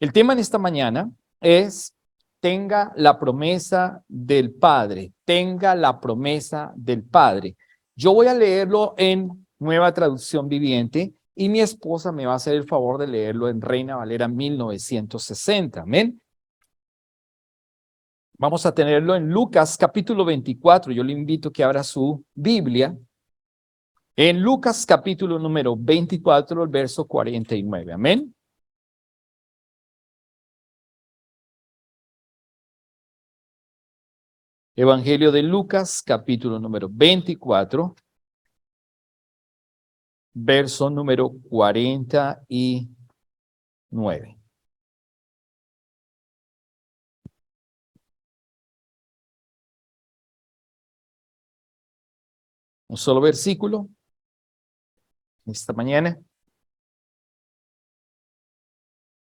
El tema en esta mañana es: tenga la promesa del Padre, tenga la promesa del Padre. Yo voy a leerlo en Nueva Traducción Viviente y mi esposa me va a hacer el favor de leerlo en Reina Valera 1960. Amén. Vamos a tenerlo en Lucas capítulo 24. Yo le invito a que abra su Biblia en Lucas capítulo número 24, el verso 49. Amén. Evangelio de Lucas, capítulo número 24, verso número 49. Un solo versículo esta mañana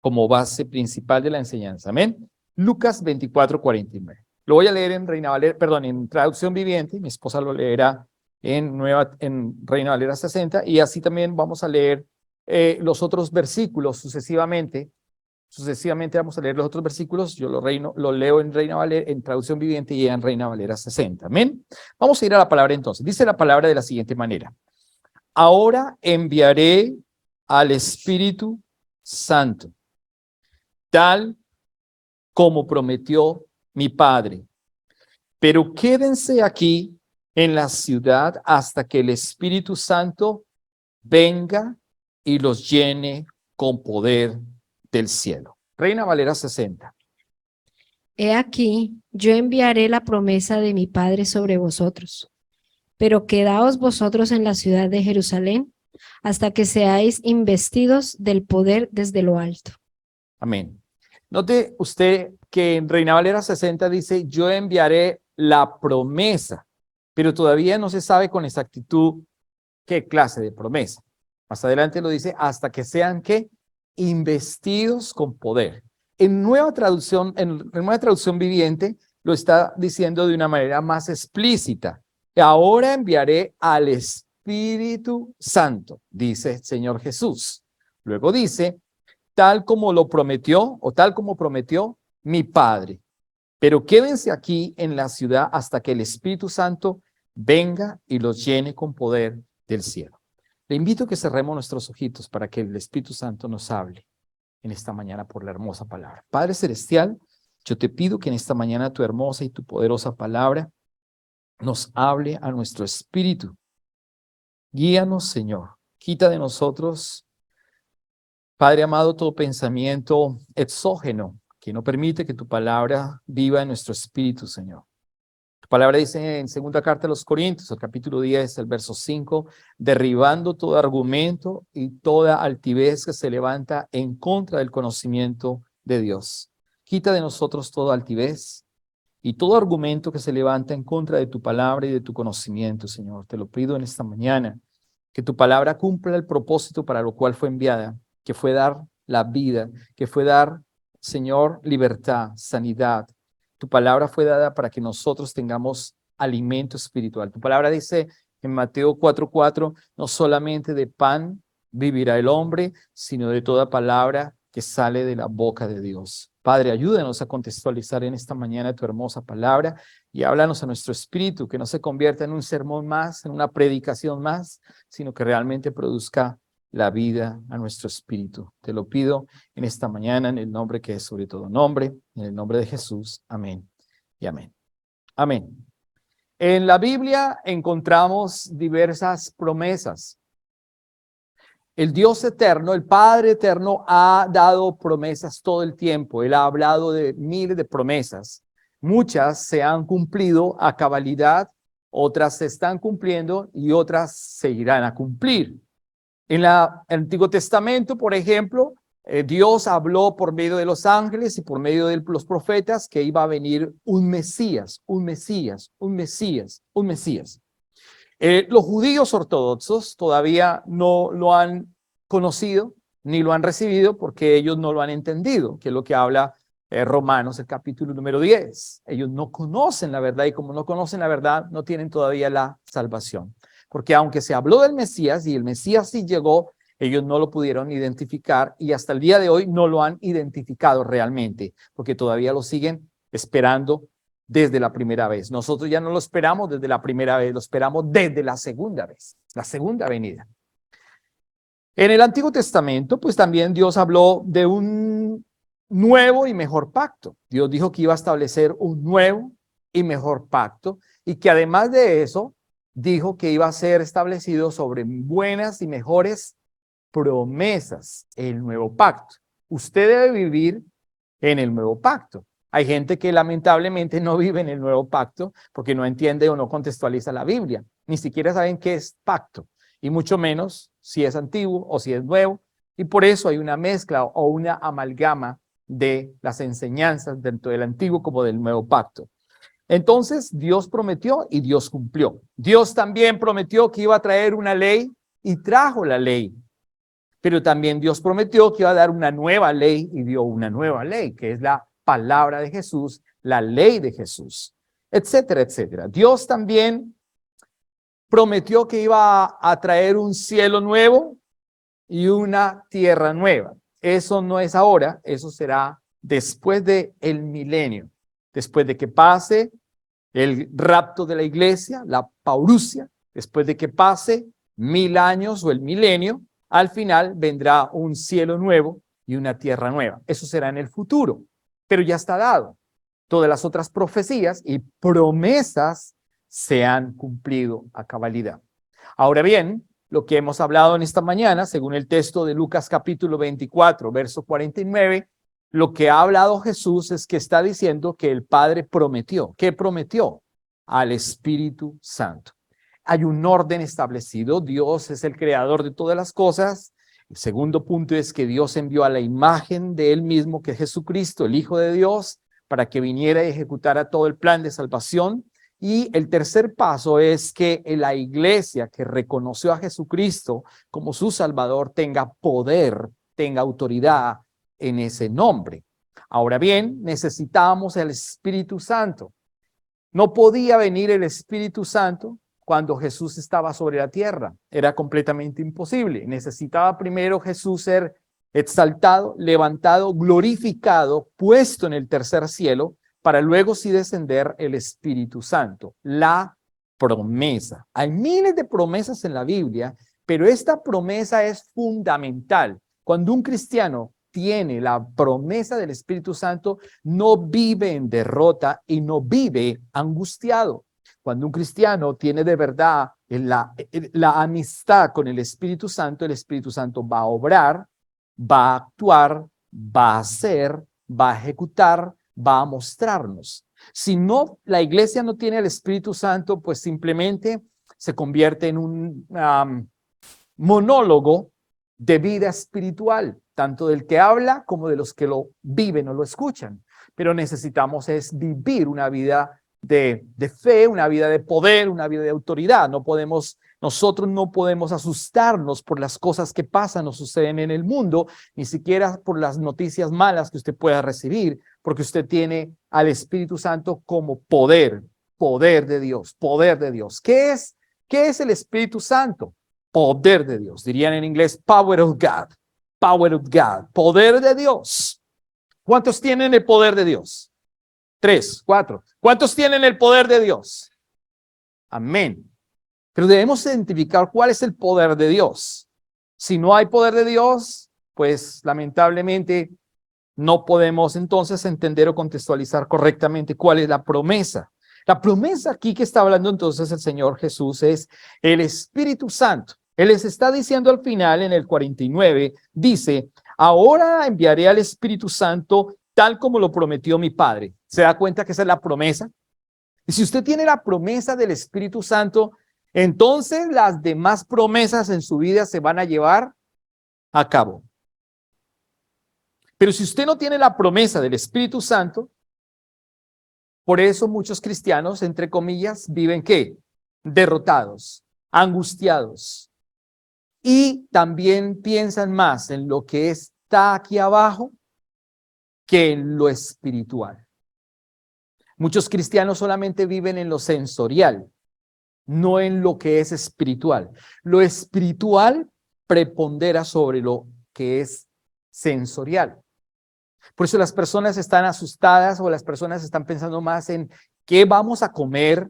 como base principal de la enseñanza. Amén. Lucas 24, 49. Lo voy a leer en Reina Valera, perdón, en Traducción Viviente. Mi esposa lo leerá en Reina Valera 60, y así también vamos a leer los otros versículos sucesivamente. Sucesivamente vamos a leer los otros versículos. Yo lo leo en Reina Valera, en Traducción Viviente, y en Reina Valera 60. Amén. Vamos a ir a la palabra entonces. Dice la palabra de la siguiente manera: ahora enviaré al Espíritu Santo, tal como prometió mi Padre. Pero quédense aquí en la ciudad hasta que el Espíritu Santo venga y los llene con poder del cielo. Reina Valera 60. He aquí, yo enviaré la promesa de mi Padre sobre vosotros, pero quedaos vosotros en la ciudad de Jerusalén hasta que seáis investidos del poder desde lo alto. Amén. Note usted que en Reina Valera 60 dice: yo enviaré la promesa, pero todavía no se sabe con exactitud qué clase de promesa. Más adelante lo dice: hasta que sean ¿qué? Investidos con poder. En Nueva Traducción Viviente lo está diciendo de una manera más explícita. Ahora enviaré al Espíritu Santo, dice el Señor Jesús. Luego dice: tal como lo prometió, o tal como prometió mi Padre. Pero quédense aquí en la ciudad hasta que el Espíritu Santo venga y los llene con poder del cielo. Le invito a que cerremos nuestros ojitos para que el Espíritu Santo nos hable en esta mañana por la hermosa palabra. Padre Celestial, yo te pido que en esta mañana tu hermosa y tu poderosa palabra nos hable a nuestro espíritu. Guíanos, Señor. Quita de nosotros, Padre amado, todo pensamiento exógeno que no permite que tu palabra viva en nuestro espíritu, Señor. Tu palabra dice en segunda carta a los Corintios, el capítulo 10, el verso 5, derribando todo argumento y toda altivez que se levanta en contra del conocimiento de Dios. Quita de nosotros toda altivez y todo argumento que se levanta en contra de tu palabra y de tu conocimiento, Señor. Te lo pido en esta mañana, que tu palabra cumpla el propósito para lo cual fue enviada, que fue dar la vida, que fue dar, Señor, libertad, sanidad. Tu palabra fue dada para que nosotros tengamos alimento espiritual. Tu palabra dice en Mateo 4:4, no solamente de pan vivirá el hombre, sino de toda palabra que sale de la boca de Dios. Padre, ayúdanos a contextualizar en esta mañana tu hermosa palabra y háblanos a nuestro espíritu, que no se convierta en un sermón más, en una predicación más, sino que realmente produzca la vida a nuestro espíritu. Te lo pido en esta mañana en el nombre que es sobre todo nombre, en el nombre de Jesús. Amén y amén. Amén. En la Biblia encontramos diversas promesas. El Dios eterno, el Padre eterno, ha dado promesas todo el tiempo. Él ha hablado de miles de promesas. Muchas se han cumplido a cabalidad, otras se están cumpliendo y otras se irán a cumplir. En el Antiguo Testamento, por ejemplo, Dios habló por medio de los ángeles y por medio de los profetas que iba a venir un Mesías, un Mesías, un Mesías, un Mesías. Los judíos ortodoxos todavía no lo han conocido ni lo han recibido porque ellos no lo han entendido, que es lo que habla Romanos, el capítulo número 10. Ellos no conocen la verdad y como no conocen la verdad, no tienen todavía la salvación. Porque aunque se habló del Mesías y el Mesías sí llegó, Ellos no lo pudieron identificar y hasta el día de hoy no lo han identificado realmente, porque todavía lo siguen esperando desde la primera vez. Nosotros ya no lo esperamos desde la primera vez, lo esperamos desde la segunda vez, la segunda venida. En el Antiguo Testamento, pues también Dios habló de un nuevo y mejor pacto. Dios dijo que iba a establecer un nuevo y mejor pacto y que además de eso, dijo que iba a ser establecido sobre buenas y mejores promesas, el nuevo pacto. Usted debe vivir en el nuevo pacto. Hay gente que lamentablemente no vive en el nuevo pacto porque no entiende o no contextualiza la Biblia. Ni siquiera saben qué es pacto y mucho menos si es antiguo o si es nuevo. Y por eso hay una mezcla o una amalgama de las enseñanzas dentro del antiguo como del nuevo pacto. Entonces Dios prometió y Dios cumplió. Dios también prometió que iba a traer una ley y trajo la ley. Pero también Dios prometió que iba a dar una nueva ley y dio una nueva ley, que es la palabra de Jesús, la ley de Jesús, etcétera, etcétera. Dios también prometió que iba a traer un cielo nuevo y una tierra nueva. Eso no es ahora, eso será después del milenio, después de que pase el rapto de la iglesia, la parusia, después de que pase 1000 años o el milenio, al final vendrá un cielo nuevo y una tierra nueva. Eso será en el futuro, pero ya está dado. Todas las otras profecías y promesas se han cumplido a cabalidad. Ahora bien, lo que hemos hablado en esta mañana, según el texto de Lucas capítulo 24, verso 49, lo que ha hablado Jesús es que está diciendo que el Padre prometió. ¿Qué prometió? Al Espíritu Santo. Hay un orden establecido. Dios es el creador de todas las cosas. El segundo punto es que Dios envió a la imagen de Él mismo, que es Jesucristo, el Hijo de Dios, para que viniera y ejecutara todo el plan de salvación. Y el tercer paso es que la iglesia que reconoció a Jesucristo como su Salvador tenga poder, tenga autoridad en ese nombre. Ahora bien, necesitábamos el Espíritu Santo. No podía venir el Espíritu Santo cuando Jesús estaba sobre la tierra. Era completamente imposible. Necesitaba primero Jesús ser exaltado, levantado, glorificado, puesto en el tercer cielo, para luego sí descender el Espíritu Santo, la promesa. Hay miles de promesas en la Biblia, pero esta promesa es fundamental. Cuando un cristiano tiene la promesa del Espíritu Santo, no vive en derrota y no vive angustiado. Cuando un cristiano tiene de verdad la amistad con el Espíritu Santo va a obrar, va a actuar, va a hacer, va a ejecutar, va a mostrarnos. Si no, la iglesia no tiene el Espíritu Santo, pues simplemente se convierte en un monólogo de vida espiritual, tanto del que habla como de los que lo viven o lo escuchan. Pero necesitamos es vivir una vida de fe, una vida de poder, una vida de autoridad. Nosotros no podemos asustarnos por las cosas que pasan o suceden en el mundo, ni siquiera por las noticias malas que usted pueda recibir, porque usted tiene al Espíritu Santo como poder de Dios, poder de Dios. ¿Qué es el Espíritu Santo? Poder de Dios. Dirían en inglés, power of God. Power of God. Poder de Dios. ¿Cuántos tienen el poder de Dios? 3, 4. ¿Cuántos tienen el poder de Dios? Amén. Pero debemos identificar cuál es el poder de Dios. Si no hay poder de Dios, pues lamentablemente no podemos entonces entender o contextualizar correctamente cuál es la promesa. La promesa aquí que está hablando entonces el Señor Jesús es el Espíritu Santo. Él les está diciendo al final en el 49, dice, ahora enviaré al Espíritu Santo tal como lo prometió mi Padre. ¿Se da cuenta que esa es la promesa? Y si usted tiene la promesa del Espíritu Santo, entonces las demás promesas en su vida se van a llevar a cabo. Pero si usted no tiene la promesa del Espíritu Santo, por eso muchos cristianos, entre comillas, viven ¿qué? Derrotados, angustiados. Y también piensan más en lo que está aquí abajo que en lo espiritual. Muchos cristianos solamente viven en lo sensorial, no en lo que es espiritual. Lo espiritual prepondera sobre lo que es sensorial. Por eso las personas están asustadas o las personas están pensando más en qué vamos a comer,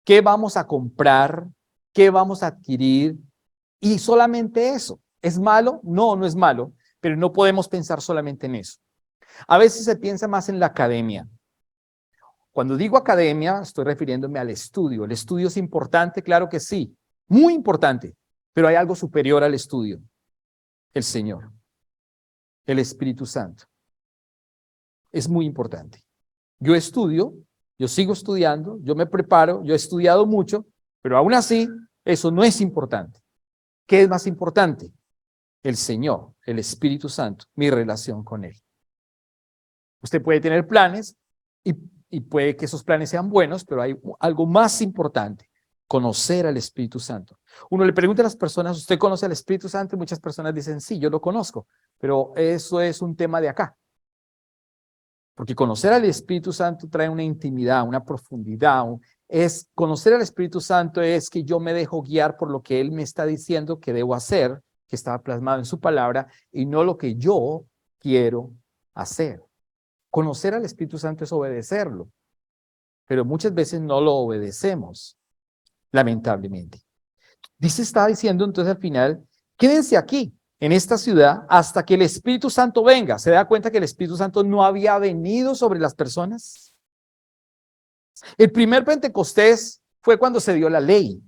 qué vamos a comprar, qué vamos a adquirir, y solamente eso. ¿Es malo? No, no es malo, pero no podemos pensar solamente en eso. A veces se piensa más en la academia. Cuando digo academia, estoy refiriéndome al estudio. ¿El estudio es importante? Claro que sí, muy importante, pero hay algo superior al estudio: el Señor, el Espíritu Santo. Es muy importante. Yo estudio, yo sigo estudiando, yo me preparo, yo he estudiado mucho, pero aún así, eso no es importante. ¿Qué es más importante? El Señor, el Espíritu Santo, mi relación con Él. Usted puede tener planes y puede que esos planes sean buenos, pero hay algo más importante: conocer al Espíritu Santo. Uno le pregunta a las personas, ¿usted conoce al Espíritu Santo? Y muchas personas dicen, sí, yo lo conozco, pero eso es un tema de acá. Porque conocer al Espíritu Santo trae una intimidad, una profundidad. Conocer al Espíritu Santo es que yo me dejo guiar por lo que Él me está diciendo que debo hacer, que estaba plasmado en su palabra, y no lo que yo quiero hacer. Conocer al Espíritu Santo es obedecerlo, pero muchas veces no lo obedecemos, lamentablemente. Estaba diciendo entonces al final, quédense aquí, en esta ciudad, hasta que el Espíritu Santo venga. ¿Se da cuenta que el Espíritu Santo no había venido sobre las personas? El primer Pentecostés fue cuando se dio la ley.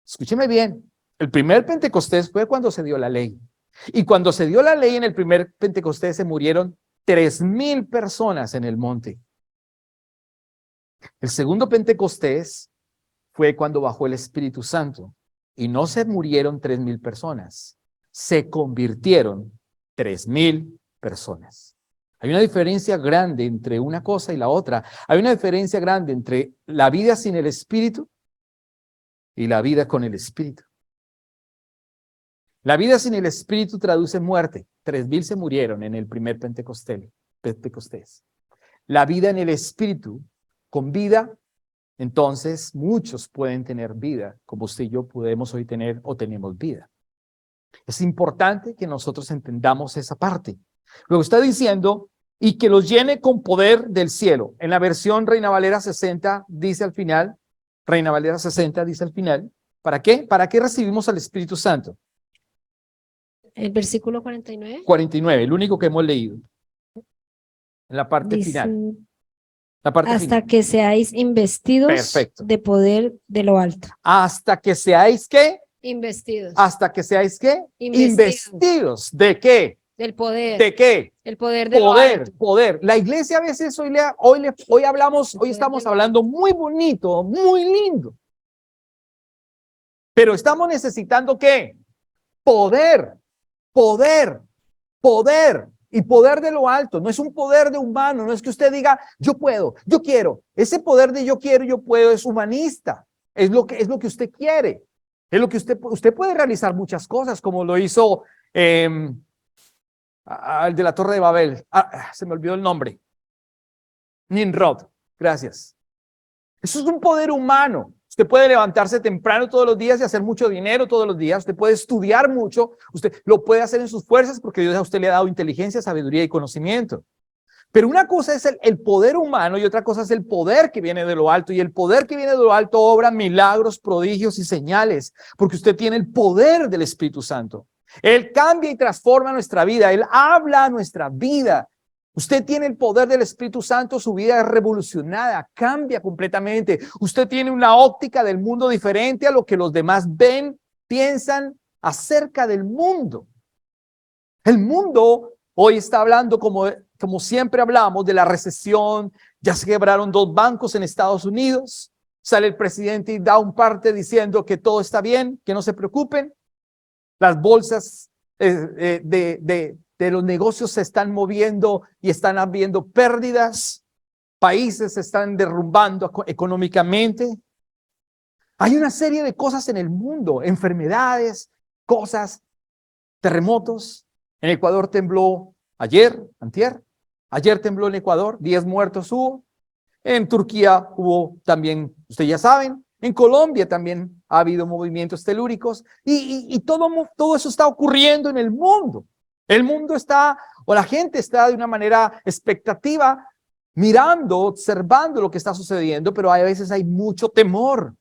Escúcheme bien, el primer Pentecostés fue cuando se dio la ley. Y cuando se dio la ley en el primer Pentecostés se murieron 3,000 personas en el monte. El segundo Pentecostés fue cuando bajó el Espíritu Santo y no se murieron 3,000 personas, se convirtieron 3,000 personas. Hay una diferencia grande entre una cosa y la otra. Hay una diferencia grande entre la vida sin el Espíritu y la vida con el Espíritu. La vida sin el Espíritu traduce muerte. 3,000 se murieron en el primer Pentecostés. La vida en el Espíritu, con vida, entonces muchos pueden tener vida, como usted y yo podemos hoy tener o tenemos vida. Es importante que nosotros entendamos esa parte. Luego está diciendo, y que los llene con poder del cielo. En la versión Reina Valera 60 dice al final, Reina Valera 60 dice al final, ¿para qué? ¿Para qué recibimos al Espíritu Santo? El versículo 49. 49, el único que hemos leído. En la parte Dice, final. La parte hasta final. que seáis investidos Perfecto. de poder de lo alto. Hasta que seáis, ¿qué? Investidos. Hasta que seáis, ¿qué? Investidos. Investidos. ¿De qué? Del poder. ¿De qué? El poder de lo Poder, alto. poder. La iglesia a veces hoy estamos hablando muy bonito, muy lindo. Pero estamos necesitando ¿qué? Poder, poder, poder. Y poder de lo alto. No es un poder de humano. No es que usted diga, yo puedo, yo quiero. Ese poder de yo quiero, yo puedo es humanista. Es lo que usted quiere. Es lo que usted puede realizar muchas cosas, como lo hizo el de la Torre de Babel. Se me olvidó el nombre. Nimrod. Gracias. Eso es un poder humano. Usted puede levantarse temprano todos los días y hacer mucho dinero todos los días. Usted puede estudiar mucho. Usted lo puede hacer en sus fuerzas porque Dios a usted le ha dado inteligencia, sabiduría y conocimiento. Pero una cosa es el poder humano y otra cosa es el poder que viene de lo alto. Y el poder que viene de lo alto obra milagros, prodigios y señales, porque usted tiene el poder del Espíritu Santo. Él cambia y transforma nuestra vida. Él habla a nuestra vida. Usted tiene el poder del Espíritu Santo, su vida es revolucionada, cambia completamente. Usted tiene una óptica del mundo diferente a lo que los demás ven, piensan acerca del mundo. El mundo hoy está hablando, como siempre hablamos, de la recesión. Ya se quebraron 2 bancos en Estados Unidos. Sale el presidente y da un parte diciendo que todo está bien, que no se preocupen. Las bolsas de los negocios se están moviendo y están habiendo pérdidas. Países se están derrumbando económicamente. Hay una serie de cosas en el mundo, enfermedades, cosas, terremotos. En Ecuador tembló antier. Ayer tembló en Ecuador, 10 muertos hubo. En Turquía hubo también, ustedes ya saben. En Colombia también ha habido movimientos telúricos y todo eso está ocurriendo en el mundo. El mundo está, o la gente está de una manera expectativa, mirando, observando lo que está sucediendo, pero a veces hay mucho temor.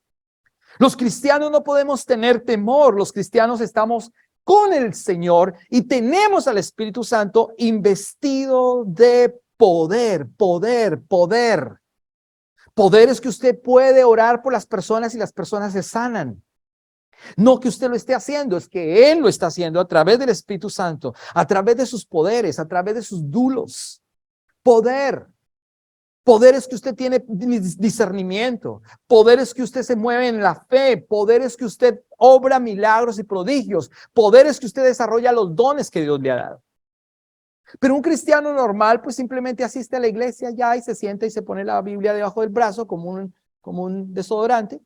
Los cristianos no podemos tener temor. Los cristianos estamos con el Señor y tenemos al Espíritu Santo investido de poder. Poder es que usted puede orar por las personas y las personas se sanan. No que usted lo esté haciendo, es que Él lo está haciendo a través del Espíritu Santo, a través de sus poderes, a través de sus dulos. Poder es que usted tiene discernimiento. Poder es que usted se mueve en la fe. Poder es que usted obra milagros y prodigios. Poder es que usted desarrolla los dones que Dios le ha dado. Pero un cristiano normal pues simplemente asiste a la iglesia ya y se sienta y se pone la Biblia debajo del brazo como un desodorante.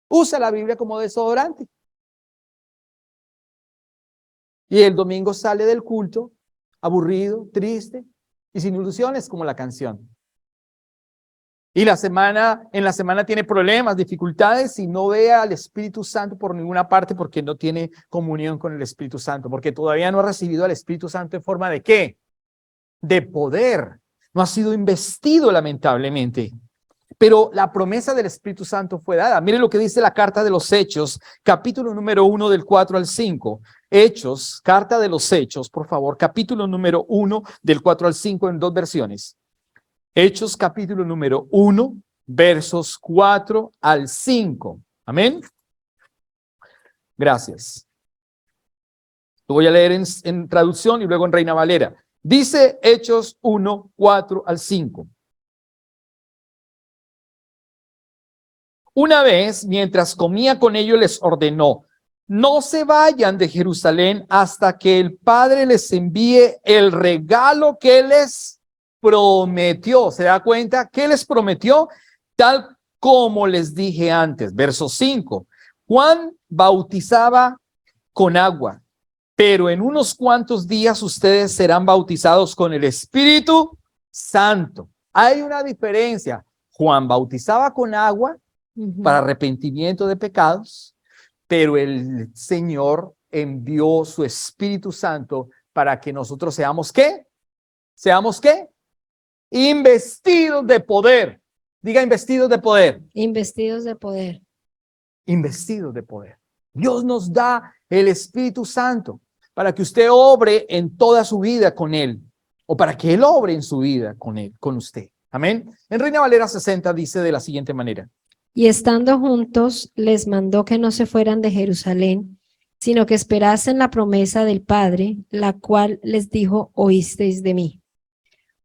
Usa la Biblia como desodorante. Y el domingo sale del culto aburrido, triste y sin ilusiones como la canción. Y en la semana tiene problemas, dificultades y no ve al Espíritu Santo por ninguna parte porque no tiene comunión con el Espíritu Santo, porque todavía no ha recibido al Espíritu Santo en forma ¿de qué? De poder. No ha sido investido lamentablemente. Pero la promesa del Espíritu Santo fue dada. Miren lo que dice la carta de los Hechos, capítulo número 1 del 4 al 5. Hechos, carta de los Hechos, por favor, capítulo número 1 del 4 al 5 en dos versiones. Hechos capítulo número 1, versos 4 al 5. Amén. Gracias. Lo voy a leer en traducción y luego en Reina Valera. Dice Hechos 1, 4 al 5. Una vez, mientras comía con ellos, les ordenó: no se vayan de Jerusalén hasta que el Padre les envíe el regalo que les prometió. ¿Se da cuenta? ¿Qué les prometió? Tal como les dije antes. Verso 5. Juan bautizaba con agua, pero en unos cuantos días ustedes serán bautizados con el Espíritu Santo. Hay una diferencia. Juan bautizaba con agua para arrepentimiento de pecados, pero el Señor envió su Espíritu Santo para que nosotros seamos ¿qué? ¿Seamos qué? Investidos de poder. Diga investidos de poder. Investidos de poder. Investidos de poder. Dios nos da el Espíritu Santo para que usted obre en toda su vida con Él, o para que Él obre en su vida con Él, con usted. Amén. En Reina Valera 60 dice de la siguiente manera: Y estando juntos, les mandó que no se fueran de Jerusalén, sino que esperasen la promesa del Padre, la cual les dijo: oísteis de mí.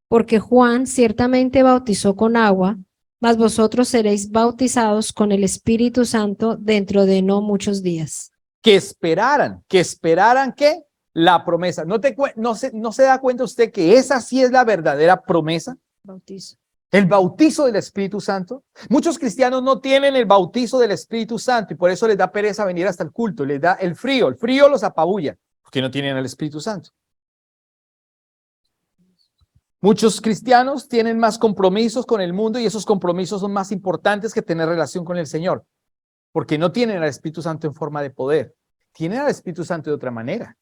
Porque Juan ciertamente bautizó con agua, mas vosotros seréis bautizados con el Espíritu Santo dentro de no muchos días. Que esperaran ¿qué? La promesa. ¿No se da cuenta usted que esa sí es la verdadera promesa? Bautizo. El bautizo del Espíritu Santo. Muchos cristianos no tienen el bautizo del Espíritu Santo y por eso les da pereza venir hasta el culto, les da el frío los apabulla, porque no tienen el Espíritu Santo. Muchos cristianos tienen más compromisos con el mundo y esos compromisos son más importantes que tener relación con el Señor, porque no tienen al Espíritu Santo en forma de poder. Tienen al Espíritu Santo de otra manera,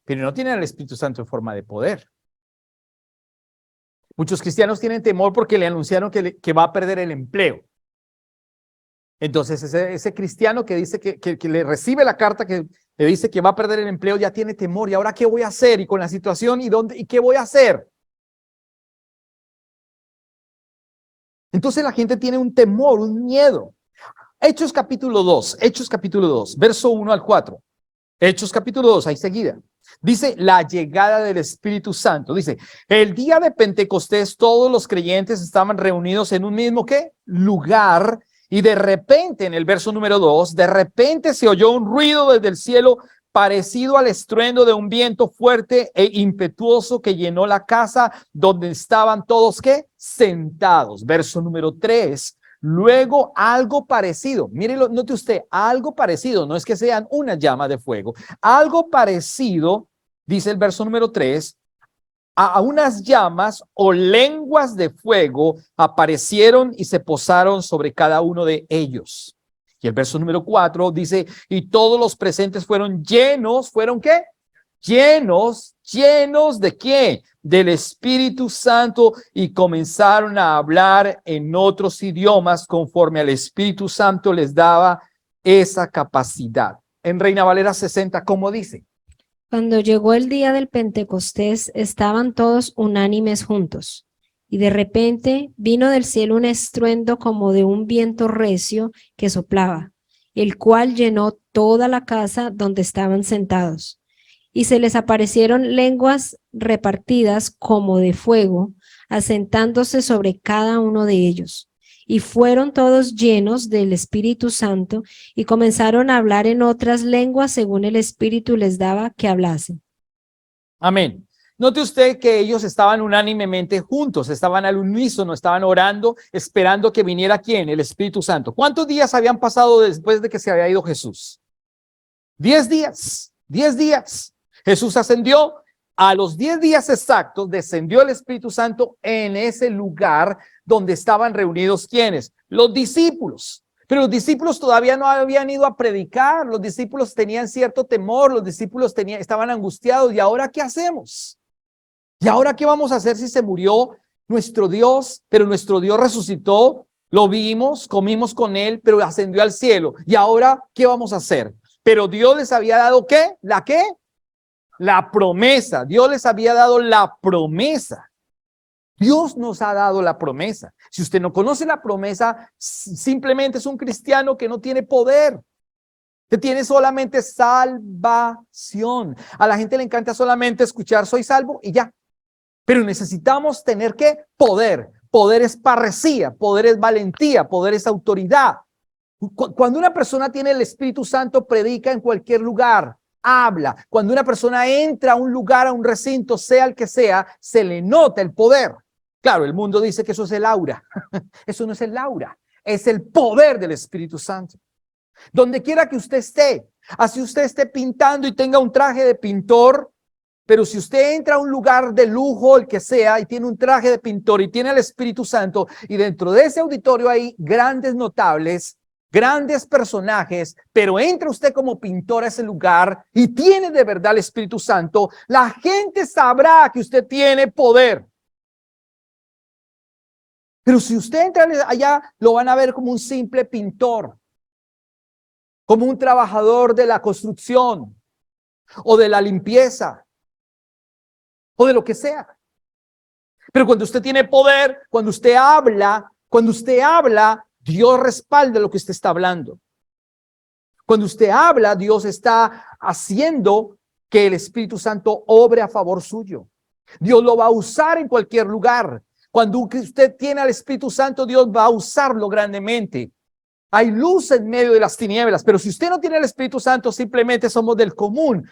pero no tienen al Espíritu Santo en forma de poder. Muchos cristianos tienen temor porque le anunciaron que va a perder el empleo. Entonces ese cristiano que dice que le recibe la carta que le dice que va a perder el empleo ya tiene temor. ¿Y ahora qué voy a hacer? Y con la situación, ¿y qué voy a hacer? Entonces la gente tiene un temor, un miedo. Hechos capítulo 2, verso 1 al 4. Hechos capítulo 2, ahí seguida. Dice la llegada del Espíritu Santo. Dice, el día de Pentecostés todos los creyentes estaban reunidos en un mismo ¿qué? Lugar, y de repente, en el verso número 2, de repente se oyó un ruido desde el cielo parecido al estruendo de un viento fuerte e impetuoso que llenó la casa donde estaban todos ¿qué? Sentados. Verso número 3. Luego algo parecido, mírelo, note usted, algo parecido, no es que sean una llama de fuego, algo parecido, dice el verso número 3, a unas llamas o lenguas de fuego aparecieron y se posaron sobre cada uno de ellos. Y el verso número 4 dice, y todos los presentes fueron llenos, ¿fueron qué? Llenos ¿de qué? Del Espíritu Santo, y comenzaron a hablar en otros idiomas conforme al Espíritu Santo les daba esa capacidad. En Reina Valera 60, ¿cómo dice? Cuando llegó el día del Pentecostés, estaban todos unánimes juntos. Y de repente vino del cielo un estruendo como de un viento recio que soplaba, el cual llenó toda la casa donde estaban sentados. Y se les aparecieron lenguas repartidas como de fuego, asentándose sobre cada uno de ellos. Y fueron todos llenos del Espíritu Santo y comenzaron a hablar en otras lenguas según el Espíritu les daba que hablasen. Amén. Note usted que ellos estaban unánimemente juntos, estaban al unísono, estaban orando, esperando que viniera ¿quién? El Espíritu Santo. ¿Cuántos días habían pasado después de que se había ido Jesús? 10 días, 10 días. Jesús ascendió, a los 10 días exactos descendió el Espíritu Santo en ese lugar donde estaban reunidos ¿quiénes? Los discípulos. Pero los discípulos todavía no habían ido a predicar, los discípulos tenían cierto temor, los discípulos estaban angustiados. ¿Y ahora qué hacemos? ¿Y ahora qué vamos a hacer si se murió nuestro Dios? Pero nuestro Dios resucitó, lo vimos, comimos con él, pero ascendió al cielo. ¿Y ahora qué vamos a hacer? Pero Dios les había dado ¿qué? ¿La qué? La promesa. Dios les había dado la promesa. Dios nos ha dado la promesa. Si usted no conoce la promesa, simplemente es un cristiano que no tiene poder, que tiene solamente salvación. A la gente le encanta solamente escuchar soy salvo y ya. Pero necesitamos tener ¿qué? Poder. Poder es parresía, poder es valentía, poder es autoridad. Cuando una persona tiene el Espíritu Santo, predica en cualquier lugar, habla. Cuando una persona entra a un lugar, a un recinto, sea el que sea, se le nota el poder. Claro, el mundo dice que eso es el aura. Eso no es el aura, es el poder del Espíritu Santo. Donde quiera que usted esté, así usted esté pintando y tenga un traje de pintor, pero si usted entra a un lugar de lujo, el que sea, y tiene un traje de pintor y tiene el Espíritu Santo, y dentro de ese auditorio hay grandes notables, grandes personajes, pero entra usted como pintor a ese lugar y tiene de verdad el Espíritu Santo, la gente sabrá que usted tiene poder. Pero si usted entra allá, lo van a ver como un simple pintor, como un trabajador de la construcción o de la limpieza o de lo que sea. Pero cuando usted tiene poder, cuando usted habla, Dios respalda lo que usted está hablando. Cuando usted habla, Dios está haciendo que el Espíritu Santo obre a favor suyo. Dios lo va a usar en cualquier lugar. Cuando usted tiene al Espíritu Santo, Dios va a usarlo grandemente. Hay luz en medio de las tinieblas, pero si usted no tiene el Espíritu Santo, simplemente somos del común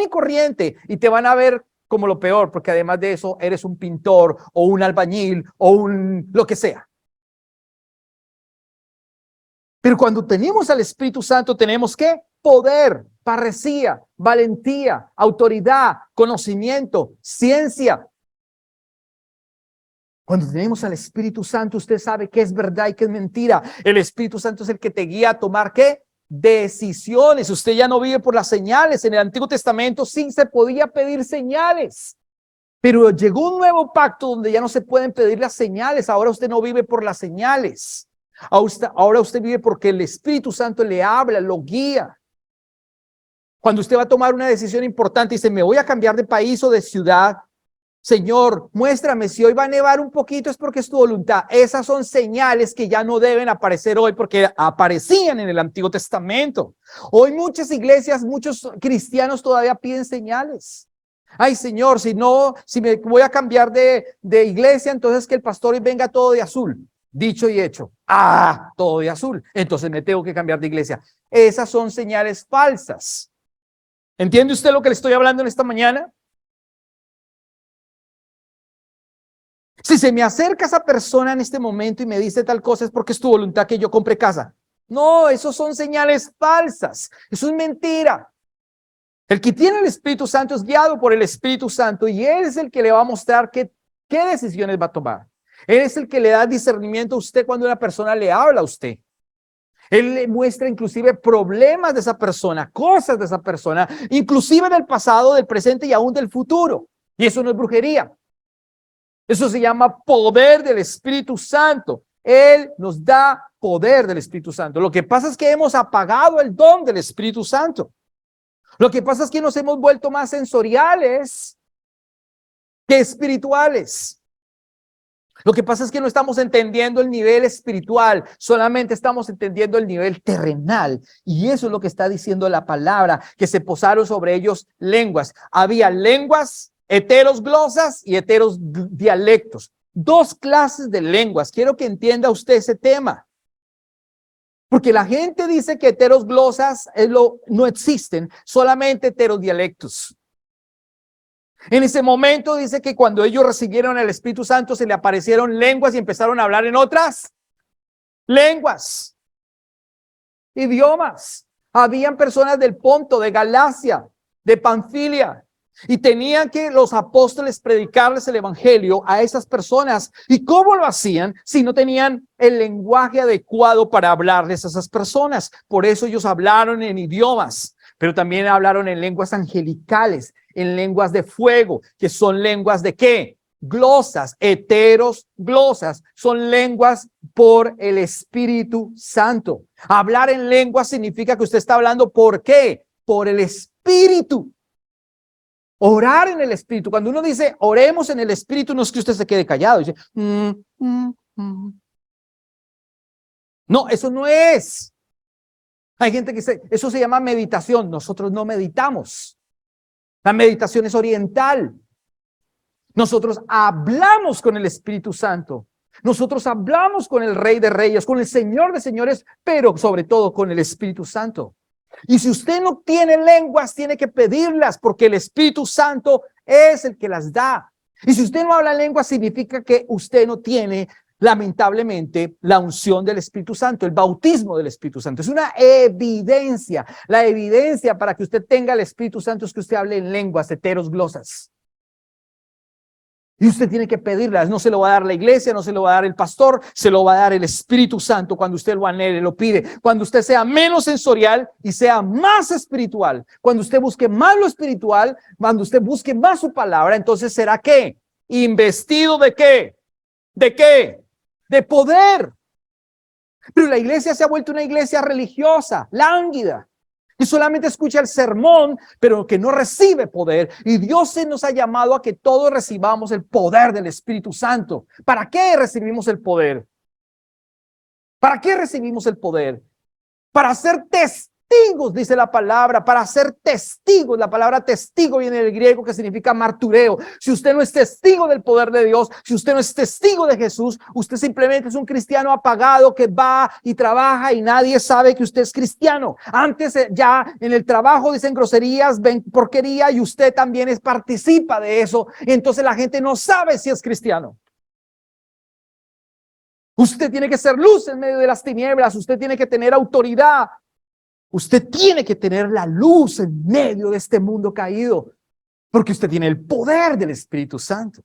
y corriente, y te van a ver como lo peor, porque además de eso, eres un pintor o un albañil o lo que sea. Pero cuando tenemos al Espíritu Santo, tenemos ¿qué? Poder, parresía, valentía, autoridad, conocimiento, ciencia. Cuando tenemos al Espíritu Santo, usted sabe qué es verdad y qué es mentira. El Espíritu Santo es el que te guía a tomar ¿qué? Decisiones. Usted ya no vive por las señales. En el Antiguo Testamento sí se podía pedir señales, pero llegó un nuevo pacto donde ya no se pueden pedir las señales. Ahora usted no vive por las señales. Ahora usted vive porque el Espíritu Santo le habla, lo guía. Cuando usted va a tomar una decisión importante y dice, me voy a cambiar de país o de ciudad, Señor, muéstrame, si hoy va a nevar un poquito es porque es tu voluntad. Esas son señales que ya no deben aparecer hoy porque aparecían en el Antiguo Testamento. Hoy muchas iglesias, muchos cristianos todavía piden señales. Ay, Señor, si me voy a cambiar de iglesia, entonces que el pastor hoy venga todo de azul. Dicho y hecho. Todo de azul. Entonces me tengo que cambiar de iglesia. Esas son señales falsas. ¿Entiende usted lo que le estoy hablando en esta mañana? Si se me acerca esa persona en este momento y me dice tal cosa, es porque es tu voluntad que yo compre casa. No, esos son señales falsas. Eso es mentira. El que tiene el Espíritu Santo es guiado por el Espíritu Santo y Él es el que le va a mostrar qué decisiones va a tomar. Él es el que le da discernimiento a usted cuando una persona le habla a usted. Él le muestra inclusive problemas de esa persona, cosas de esa persona, inclusive del pasado, del presente y aún del futuro. Y eso no es brujería. Eso se llama poder del Espíritu Santo. Él nos da poder del Espíritu Santo. Lo que pasa es que hemos apagado el don del Espíritu Santo. Lo que pasa es que nos hemos vuelto más sensoriales que espirituales. Lo que pasa es que no estamos entendiendo el nivel espiritual, solamente estamos entendiendo el nivel terrenal. Y eso es lo que está diciendo la palabra, que se posaron sobre ellos lenguas. Había lenguas, heterosglosas y heterodialectos. Dos clases de lenguas. Quiero que entienda usted ese tema. Porque la gente dice que heterosglosas no existen, solamente heterodialectos. En ese momento dice que cuando ellos recibieron el Espíritu Santo se le aparecieron lenguas y empezaron a hablar en otras lenguas, idiomas. Habían personas del Ponto, de Galacia, de Panfilia, y tenían que los apóstoles predicarles el evangelio a esas personas. ¿Y cómo lo hacían si no tenían el lenguaje adecuado para hablarles a esas personas? Por eso ellos hablaron en idiomas, pero también hablaron en lenguas angelicales, en lenguas de fuego, que son lenguas de ¿qué? Glosas, glosas, son lenguas por el Espíritu Santo. Hablar en lenguas significa que usted está hablando ¿por qué? Por el Espíritu. Orar en el Espíritu. Cuando uno dice oremos en el Espíritu, no es que usted se quede callado. Dice, No, eso no es. Hay gente que dice, eso se llama meditación. Nosotros no meditamos. La meditación es oriental. Nosotros hablamos con el Espíritu Santo. Nosotros hablamos con el Rey de Reyes, con el Señor de Señores, pero sobre todo con el Espíritu Santo. Y si usted no tiene lenguas, tiene que pedirlas, porque el Espíritu Santo es el que las da. Y si usted no habla lenguas, significa que usted no tiene, lamentablemente, la unción del Espíritu Santo, el bautismo del Espíritu Santo. Es una evidencia. La evidencia para que usted tenga el Espíritu Santo es que usted hable en lenguas heterosglosas. Y usted tiene que pedirlas. No se lo va a dar la iglesia, no se lo va a dar el pastor, se lo va a dar el Espíritu Santo cuando usted lo anhele, lo pide. Cuando usted sea menos sensorial y sea más espiritual. Cuando usted busque más lo espiritual, cuando usted busque más su palabra, entonces será ¿qué? Investido de ¿qué? ¿De qué? De poder. Pero la iglesia se ha vuelto una iglesia religiosa, lánguida, que solamente escucha el sermón, pero que no recibe poder. Y Dios se nos ha llamado a que todos recibamos el poder del Espíritu Santo. ¿Para qué recibimos el poder? ¿Para qué recibimos el poder? Para ser testigos, dice la palabra, para ser testigos. La palabra testigo viene del griego que significa martureo. Si usted no es testigo del poder de Dios, si usted no es testigo de Jesús, usted simplemente es un cristiano apagado que va y trabaja y nadie sabe que usted es cristiano. Antes ya en el trabajo dicen groserías, ven porquería y usted también participa de eso. Entonces la gente no sabe si es cristiano. Usted tiene que ser luz en medio de las tinieblas. Usted tiene que tener autoridad. Usted tiene que tener la luz en medio de este mundo caído, porque usted tiene el poder del Espíritu Santo.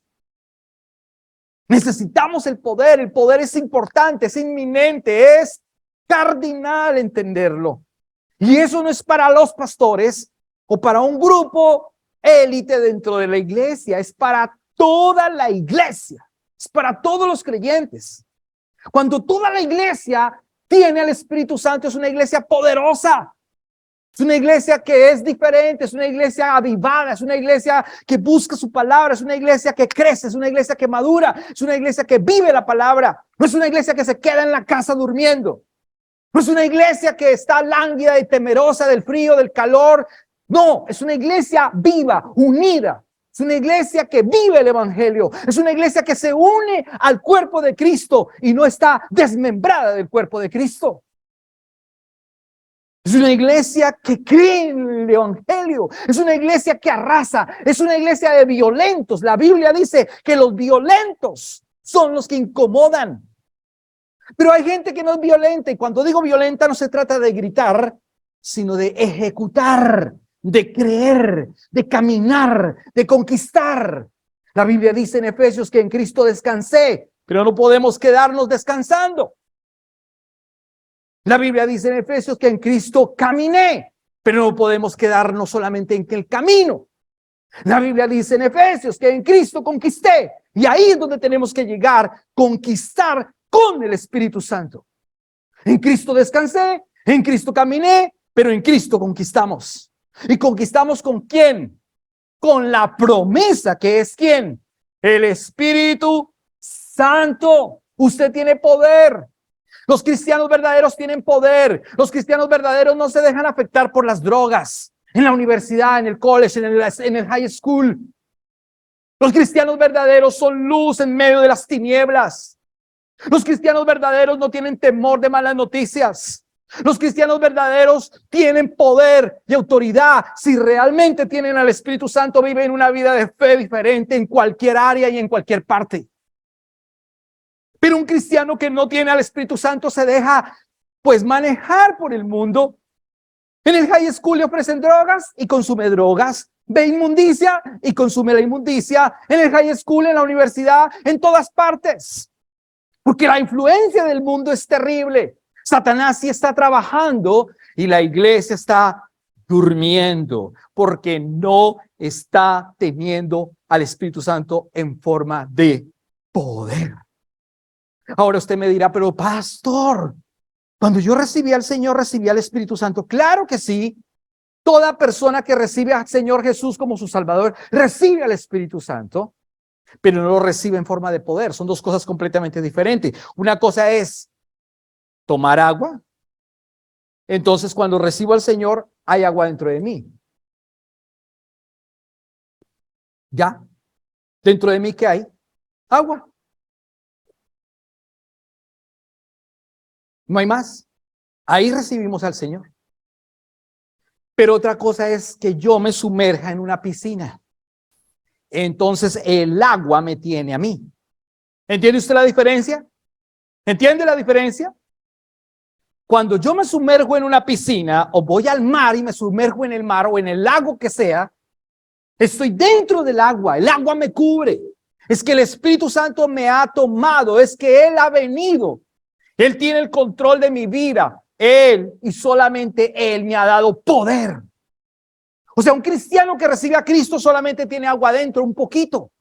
Necesitamos el poder es importante, es inminente, es cardinal entenderlo. Y eso no es para los pastores o para un grupo élite dentro de la iglesia, es para toda la iglesia, es para todos los creyentes. Cuando toda la iglesia tiene al Espíritu Santo, es una iglesia poderosa, es una iglesia que es diferente, es una iglesia avivada, es una iglesia que busca su palabra, es una iglesia que crece, es una iglesia que madura, es una iglesia que vive la palabra, no es una iglesia que se queda en la casa durmiendo, no es una iglesia que está lánguida y temerosa del frío, del calor, no, es una iglesia viva, unida. Es una iglesia que vive el evangelio. Es una iglesia que se une al cuerpo de Cristo y no está desmembrada del cuerpo de Cristo. Es una iglesia que cree en el evangelio. Es una iglesia que arrasa. Es una iglesia de violentos. La Biblia dice que los violentos son los que incomodan. Pero hay gente que no es violenta. Y cuando digo violenta no se trata de gritar, sino de ejecutar, de creer, de caminar, de conquistar. La Biblia dice en Efesios que en Cristo descansé, pero no podemos quedarnos descansando. La Biblia dice en Efesios que en Cristo caminé, pero no podemos quedarnos solamente en el camino. La Biblia dice en Efesios que en Cristo conquisté, y ahí es donde tenemos que llegar, conquistar con el Espíritu Santo. En Cristo descansé, en Cristo caminé, pero en Cristo conquistamos. ¿Y conquistamos con quién? Con la promesa que es ¿quién? El Espíritu Santo. Usted tiene poder. Los cristianos verdaderos tienen poder. Los cristianos verdaderos no se dejan afectar por las drogas. En la universidad, en el college, en el high school. Los cristianos verdaderos son luz en medio de las tinieblas. Los cristianos verdaderos no tienen temor de malas noticias. Los cristianos verdaderos tienen poder y autoridad. Si realmente tienen al Espíritu Santo, viven una vida de fe diferente en cualquier área y en cualquier parte. Pero un cristiano que no tiene al Espíritu Santo se deja pues manejar por el mundo. En el high school le ofrecen drogas y consume drogas. Ve inmundicia y consume la inmundicia. En el high school, en la universidad, en todas partes. Porque la influencia del mundo es terrible. Satanás sí está trabajando y la iglesia está durmiendo porque no está teniendo al Espíritu Santo en forma de poder. Ahora usted me dirá, pero pastor, cuando yo recibí al Señor, recibí al Espíritu Santo. Claro que sí. Toda persona que recibe al Señor Jesús como su Salvador, recibe al Espíritu Santo, pero no lo recibe en forma de poder. Son dos cosas completamente diferentes. Una cosa es tomar agua. Entonces, cuando recibo al Señor, hay agua dentro de mí. ¿Ya? ¿Dentro de mí qué hay? Agua. No hay más. Ahí recibimos al Señor. Pero otra cosa es que yo me sumerja en una piscina. Entonces el agua me tiene a mí. ¿Entiende usted la diferencia? ¿Entiende la diferencia? Cuando yo me sumerjo en una piscina o voy al mar y me sumerjo en el mar o en el lago que sea, estoy dentro del agua, el agua me cubre. Es que el Espíritu Santo me ha tomado, es que Él ha venido. Él tiene el control de mi vida. Él y solamente Él me ha dado poder. O sea, un cristiano que recibe a Cristo solamente tiene agua adentro, un poquito.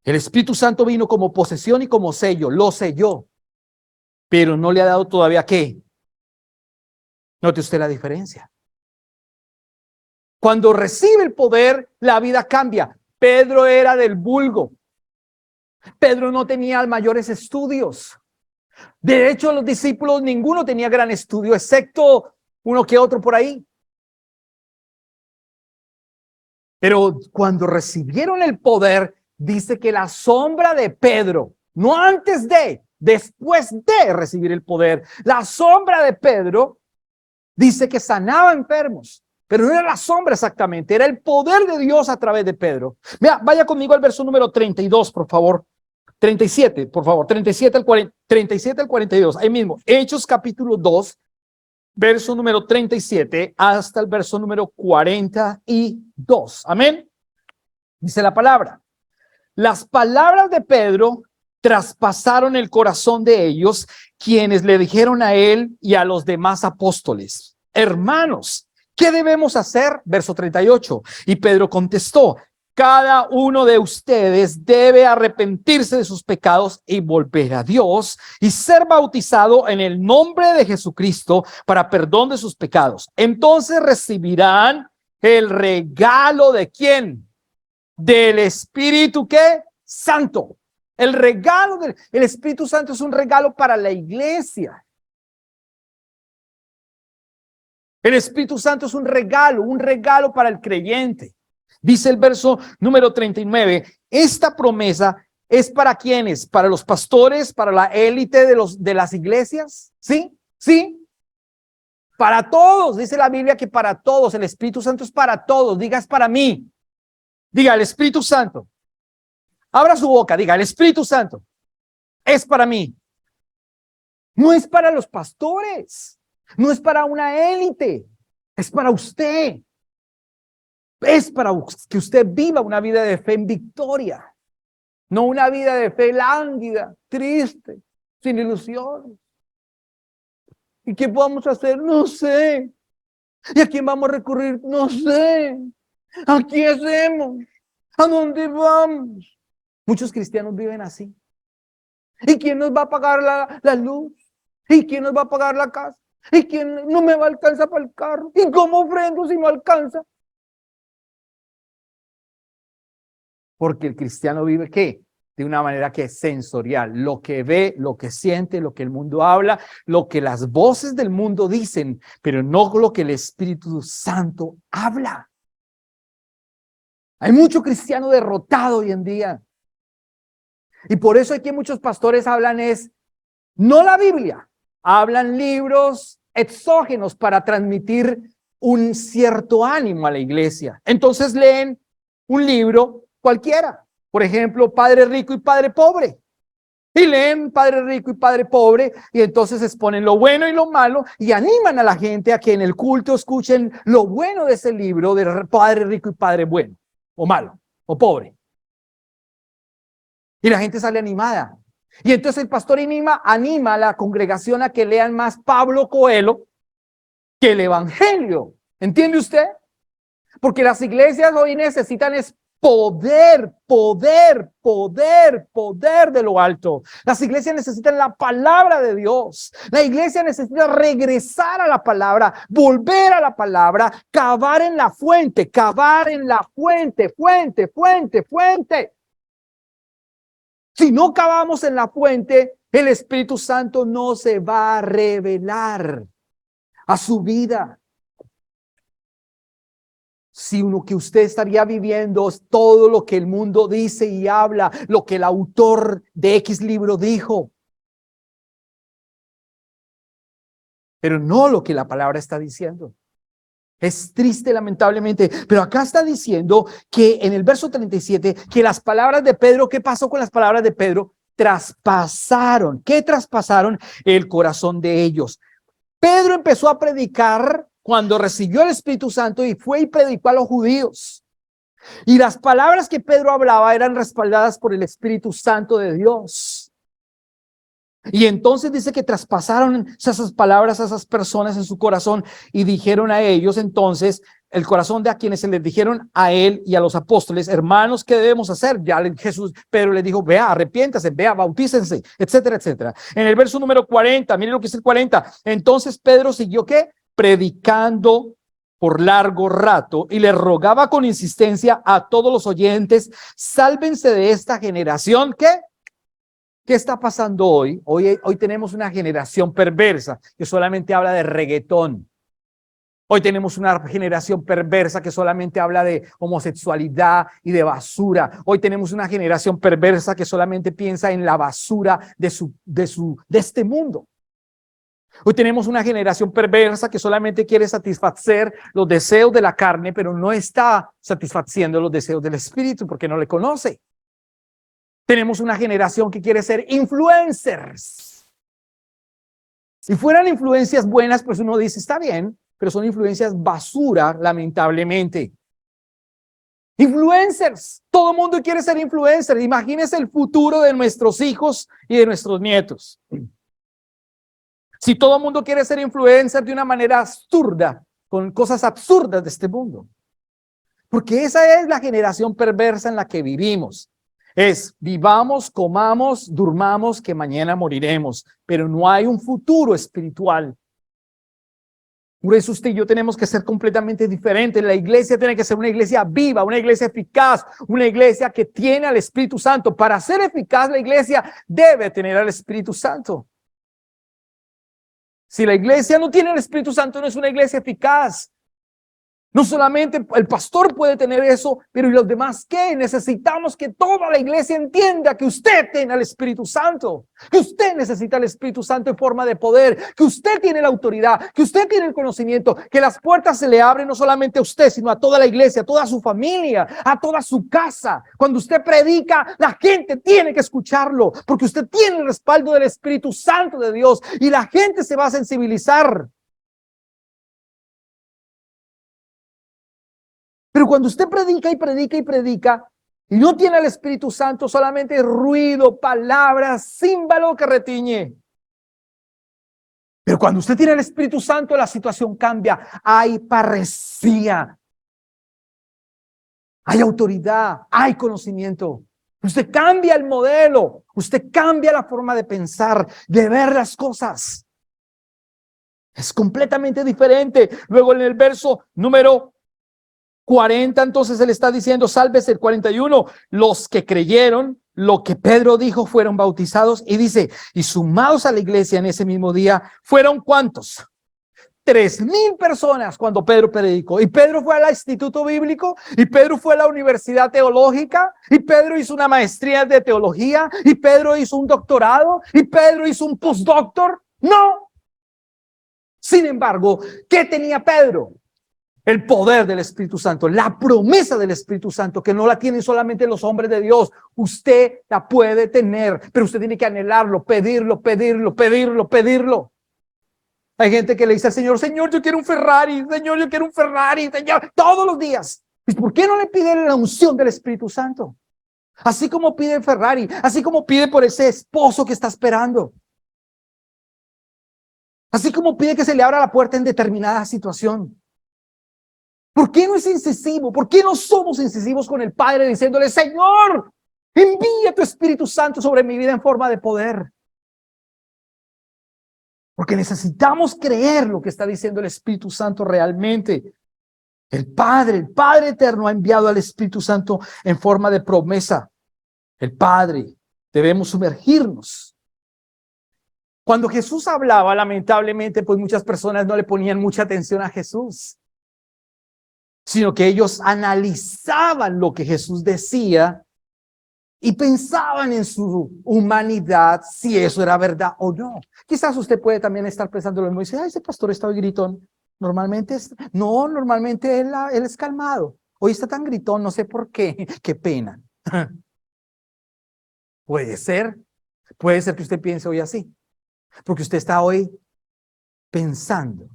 El Espíritu Santo vino como posesión y como sello, lo selló. Pero no le ha dado todavía ¿qué? Note usted la diferencia. Cuando recibe el poder, la vida cambia. Pedro era del vulgo. Pedro no tenía mayores estudios. De hecho, los discípulos, ninguno tenía gran estudio, excepto uno que otro por ahí. Pero cuando recibieron el poder, dice que la sombra de Pedro, no antes de, después de recibir el poder, la sombra de Pedro dice que sanaba enfermos. Pero no era la sombra exactamente, era el poder de Dios a través de Pedro. Vea, vaya conmigo al verso número 32, por favor. 37, por favor, 37 al 42, ahí mismo, Hechos capítulo 2, verso número 37 hasta el verso número 42. Amén. Dice la palabra. Las palabras de Pedro traspasaron el corazón de ellos, quienes le dijeron a él y a los demás apóstoles: hermanos, ¿qué debemos hacer? Verso 38. Y Pedro contestó: cada uno de ustedes debe arrepentirse de sus pecados y volver a Dios y ser bautizado en el nombre de Jesucristo para perdón de sus pecados. Entonces recibirán el regalo de ¿quién? Del Espíritu ¿qué? Santo. El regalo del Espíritu Santo es un regalo para la iglesia. El Espíritu Santo es un regalo para el creyente. Dice el verso número 39, esta promesa es para ¿quiénes? Para los pastores, para la élite de las iglesias. ¿Sí? ¿Sí? Para todos, dice la Biblia que para todos, el Espíritu Santo es para todos. Diga, es para mí. Diga, el Espíritu Santo. Abra su boca, diga, el Espíritu Santo es para mí. No es para los pastores, no es para una élite, es para usted. Es para que usted viva una vida de fe en victoria, no una vida de fe lánguida, triste, sin ilusión. ¿Y qué vamos a hacer? No sé. ¿Y a quién vamos a recurrir? No sé. ¿A qué hacemos? ¿A dónde vamos? Muchos cristianos viven así. ¿Y quién nos va a pagar la luz? ¿Y quién nos va a pagar la casa? ¿Y quién no me va a alcanzar para el carro? ¿Y cómo ofrendo si no alcanza? Porque el cristiano vive, ¿qué? De una manera que es sensorial. Lo que ve, lo que siente, lo que el mundo habla, lo que las voces del mundo dicen, pero no lo que el Espíritu Santo habla. Hay mucho cristiano derrotado hoy en día. Y por eso aquí muchos pastores hablan no la Biblia, hablan libros exógenos para transmitir un cierto ánimo a la iglesia. Entonces leen un libro cualquiera, por ejemplo, Padre Rico y Padre Pobre. Y leen Padre Rico y Padre Pobre y entonces exponen lo bueno y lo malo y animan a la gente a que en el culto escuchen lo bueno de ese libro de Padre Rico y Padre Bueno o malo o pobre. Y la gente sale animada. Y entonces el pastor anima a la congregación a que lean más Pablo Coelho que el Evangelio. ¿Entiende usted? Porque las iglesias hoy necesitan poder de lo alto. Las iglesias necesitan la palabra de Dios. La iglesia necesita regresar a la palabra, volver a la palabra, cavar en la fuente, fuente. Si no cavamos en la fuente, el Espíritu Santo no se va a revelar a su vida. Si lo que usted estaría viviendo es todo lo que el mundo dice y habla, lo que el autor de X libro dijo, pero no lo que la palabra está diciendo. Es triste, lamentablemente, pero acá está diciendo que en el verso 37, que las palabras de Pedro, ¿qué pasó con las palabras de Pedro? Traspasaron. ¿Qué traspasaron? El corazón de ellos. Pedro empezó a predicar cuando recibió el Espíritu Santo y fue y predicó a los judíos. Y las palabras que Pedro hablaba eran respaldadas por el Espíritu Santo de Dios. Y entonces dice que traspasaron esas palabras a esas personas en su corazón y dijeron a ellos entonces, el corazón de a quienes se les dijeron a él y a los apóstoles, hermanos, ¿qué debemos hacer? Ya Pedro les dijo, vea, arrepiéntase, vea, bautícense, etcétera, etcétera. En el verso número 40, miren lo que es el 40. Entonces Pedro siguió, ¿qué? Predicando por largo rato y le rogaba con insistencia a todos los oyentes, sálvense de esta generación, ¿qué? ¿Qué está pasando hoy? Hoy tenemos una generación perversa que solamente habla de reggaetón. Hoy tenemos una generación perversa que solamente habla de homosexualidad y de basura. Hoy tenemos una generación perversa que solamente piensa en la basura de este mundo. Hoy tenemos una generación perversa que solamente quiere satisfacer los deseos de la carne, pero no está satisfaciendo los deseos del espíritu porque no le conoce. Tenemos una generación que quiere ser influencers. Si fueran influencias buenas, pues uno dice, está bien, pero son influencias basura, lamentablemente. Influencers. Todo el mundo quiere ser influencer. Imagínense el futuro de nuestros hijos y de nuestros nietos. Si todo el mundo quiere ser influencer de una manera absurda, con cosas absurdas de este mundo. Porque esa es la generación perversa en la que vivimos. Es vivamos, comamos, durmamos, que mañana moriremos, pero no hay un futuro espiritual. Por eso usted y yo tenemos que ser completamente diferentes. La iglesia tiene que ser una iglesia viva, una iglesia eficaz, una iglesia que tiene al Espíritu Santo. Para ser eficaz, la iglesia debe tener al Espíritu Santo. Si la iglesia no tiene el Espíritu Santo, no es una iglesia eficaz. No solamente el pastor puede tener eso, pero ¿y los demás qué? Necesitamos que toda la iglesia entienda que usted tiene al Espíritu Santo, que usted necesita el Espíritu Santo en forma de poder, que usted tiene la autoridad, que usted tiene el conocimiento, que las puertas se le abren no solamente a usted, sino a toda la iglesia, a toda su familia, a toda su casa. Cuando usted predica, la gente tiene que escucharlo, porque usted tiene el respaldo del Espíritu Santo de Dios y la gente se va a sensibilizar. Pero cuando usted predica y no tiene al Espíritu Santo, solamente ruido, palabras, címbalo que retiñe. Pero cuando usted tiene el Espíritu Santo, la situación cambia. Hay parresía, hay autoridad, hay conocimiento. Usted cambia el modelo, usted cambia la forma de pensar, de ver las cosas. Es completamente diferente. Luego en el verso número 40, entonces él está diciendo, sálvese el 41, los que creyeron lo que Pedro dijo fueron bautizados, y dice, y sumados a la iglesia en ese mismo día, ¿fueron cuántos? 3,000 personas cuando Pedro predicó. Y Pedro fue al instituto bíblico, y Pedro fue a la universidad teológica, y Pedro hizo una maestría de teología, y Pedro hizo un doctorado, y Pedro hizo un postdoctor. No. Sin embargo, ¿qué tenía Pedro? El poder del Espíritu Santo, la promesa del Espíritu Santo, que no la tienen solamente los hombres de Dios. Usted la puede tener, pero usted tiene que anhelarlo, pedirlo, pedirlo, pedirlo, pedirlo. Hay gente que le dice al Señor, Señor, yo quiero un Ferrari, Señor, yo quiero un Ferrari, Señor, todos los días. ¿Y por qué no le pide la unción del Espíritu Santo? Así como pide el Ferrari, así como pide por ese esposo que está esperando. Así como pide que se le abra la puerta en determinada situación. ¿Por qué no es incisivo? ¿Por qué no somos incisivos con el Padre diciéndole, Señor, envía tu Espíritu Santo sobre mi vida en forma de poder? Porque necesitamos creer lo que está diciendo el Espíritu Santo realmente. El Padre eterno ha enviado al Espíritu Santo en forma de promesa. El Padre, debemos sumergirnos. Cuando Jesús hablaba, lamentablemente, pues muchas personas no le ponían mucha atención a Jesús, sino que ellos analizaban lo que Jesús decía y pensaban en su humanidad, si eso era verdad o no. Quizás usted puede también estar pensando lo mismo y decir, ese pastor está hoy gritón. Normalmente él es calmado. Hoy está tan gritón, no sé por qué. Qué pena. Puede ser que usted piense hoy así, porque usted está hoy pensando,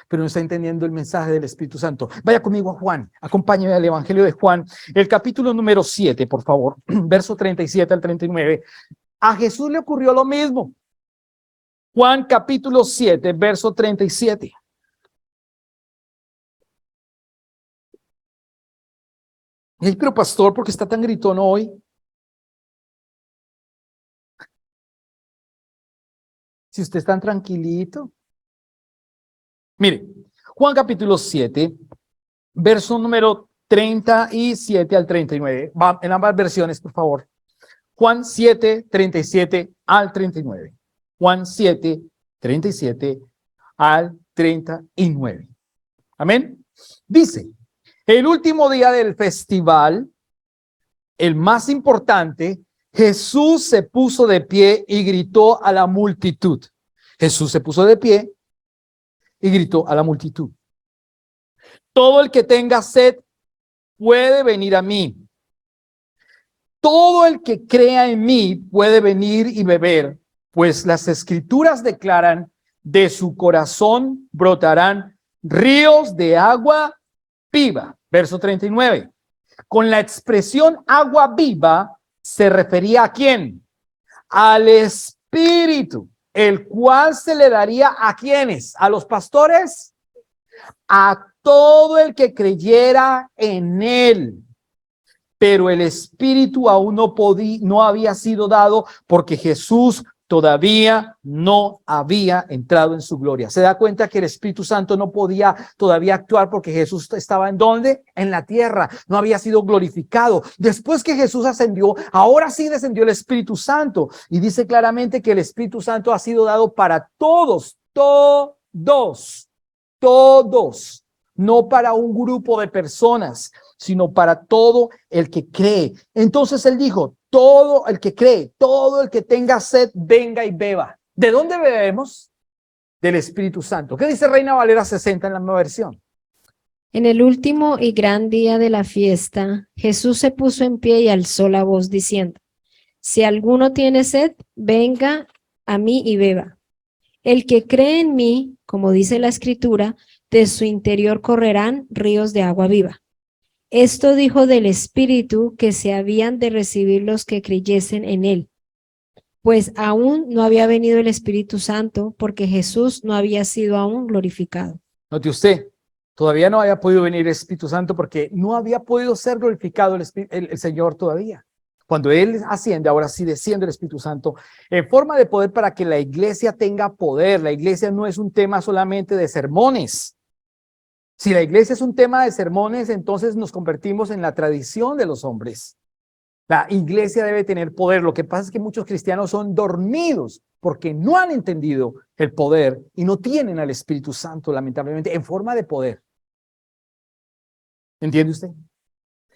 pero no está entendiendo el mensaje del Espíritu Santo. Vaya conmigo a Juan, acompáñeme al Evangelio de Juan, el capítulo número 7, por favor, verso 37 al 39. A Jesús le ocurrió lo mismo. Juan capítulo 7, verso 37. Pero pastor, ¿por qué está tan gritón hoy? Si usted está tan tranquilito. Mire, Juan capítulo 7, verso número 37 al 39. Va en ambas versiones, por favor. Juan 7, 37 al 39. Juan 7, 37 al 39. Amén. Dice, el último día del festival, el más importante, Jesús se puso de pie y gritó a la multitud. Jesús se puso de pie y gritó a la multitud. Todo el que tenga sed puede venir a mí. Todo el que crea en mí puede venir y beber, pues las Escrituras declaran, de su corazón brotarán ríos de agua viva. Verso 39. Con la expresión agua viva se refería ¿a quién? Al Espíritu, el cual se le daría ¿a quiénes? ¿A los pastores? A todo el que creyera en él. Pero el Espíritu aún no había sido dado porque Jesús todavía no había entrado en su gloria. Se da cuenta que el Espíritu Santo no podía todavía actuar porque Jesús estaba ¿en dónde? En la tierra, no había sido glorificado. Después que Jesús ascendió, ahora sí descendió el Espíritu Santo y dice claramente que el Espíritu Santo ha sido dado para todos, no para un grupo de personas, sino para todo el que cree. Entonces él dijo, todo el que cree, todo el que tenga sed, venga y beba. ¿De dónde bebemos? Del Espíritu Santo. ¿Qué dice Reina Valera 60 en la nueva versión? En el último y gran día de la fiesta, Jesús se puso en pie y alzó la voz diciendo, si alguno tiene sed, venga a mí y beba. El que cree en mí, como dice la Escritura, de su interior correrán ríos de agua viva. Esto dijo del Espíritu que se habían de recibir los que creyesen en él. pues aún no había venido el Espíritu Santo, porque Jesús no había sido aún glorificado. Note usted, todavía no había podido venir el Espíritu Santo porque no había podido ser glorificado el Señor todavía. Cuando Él asciende, ahora sí desciende el Espíritu Santo en forma de poder para que la iglesia tenga poder. La iglesia no es un tema solamente de sermones. Si la iglesia es un tema de sermones, entonces nos convertimos en la tradición de los hombres. La iglesia debe tener poder. Lo que pasa es que muchos cristianos son dormidos porque no han entendido el poder y no tienen al Espíritu Santo, lamentablemente, en forma de poder. ¿Entiende usted?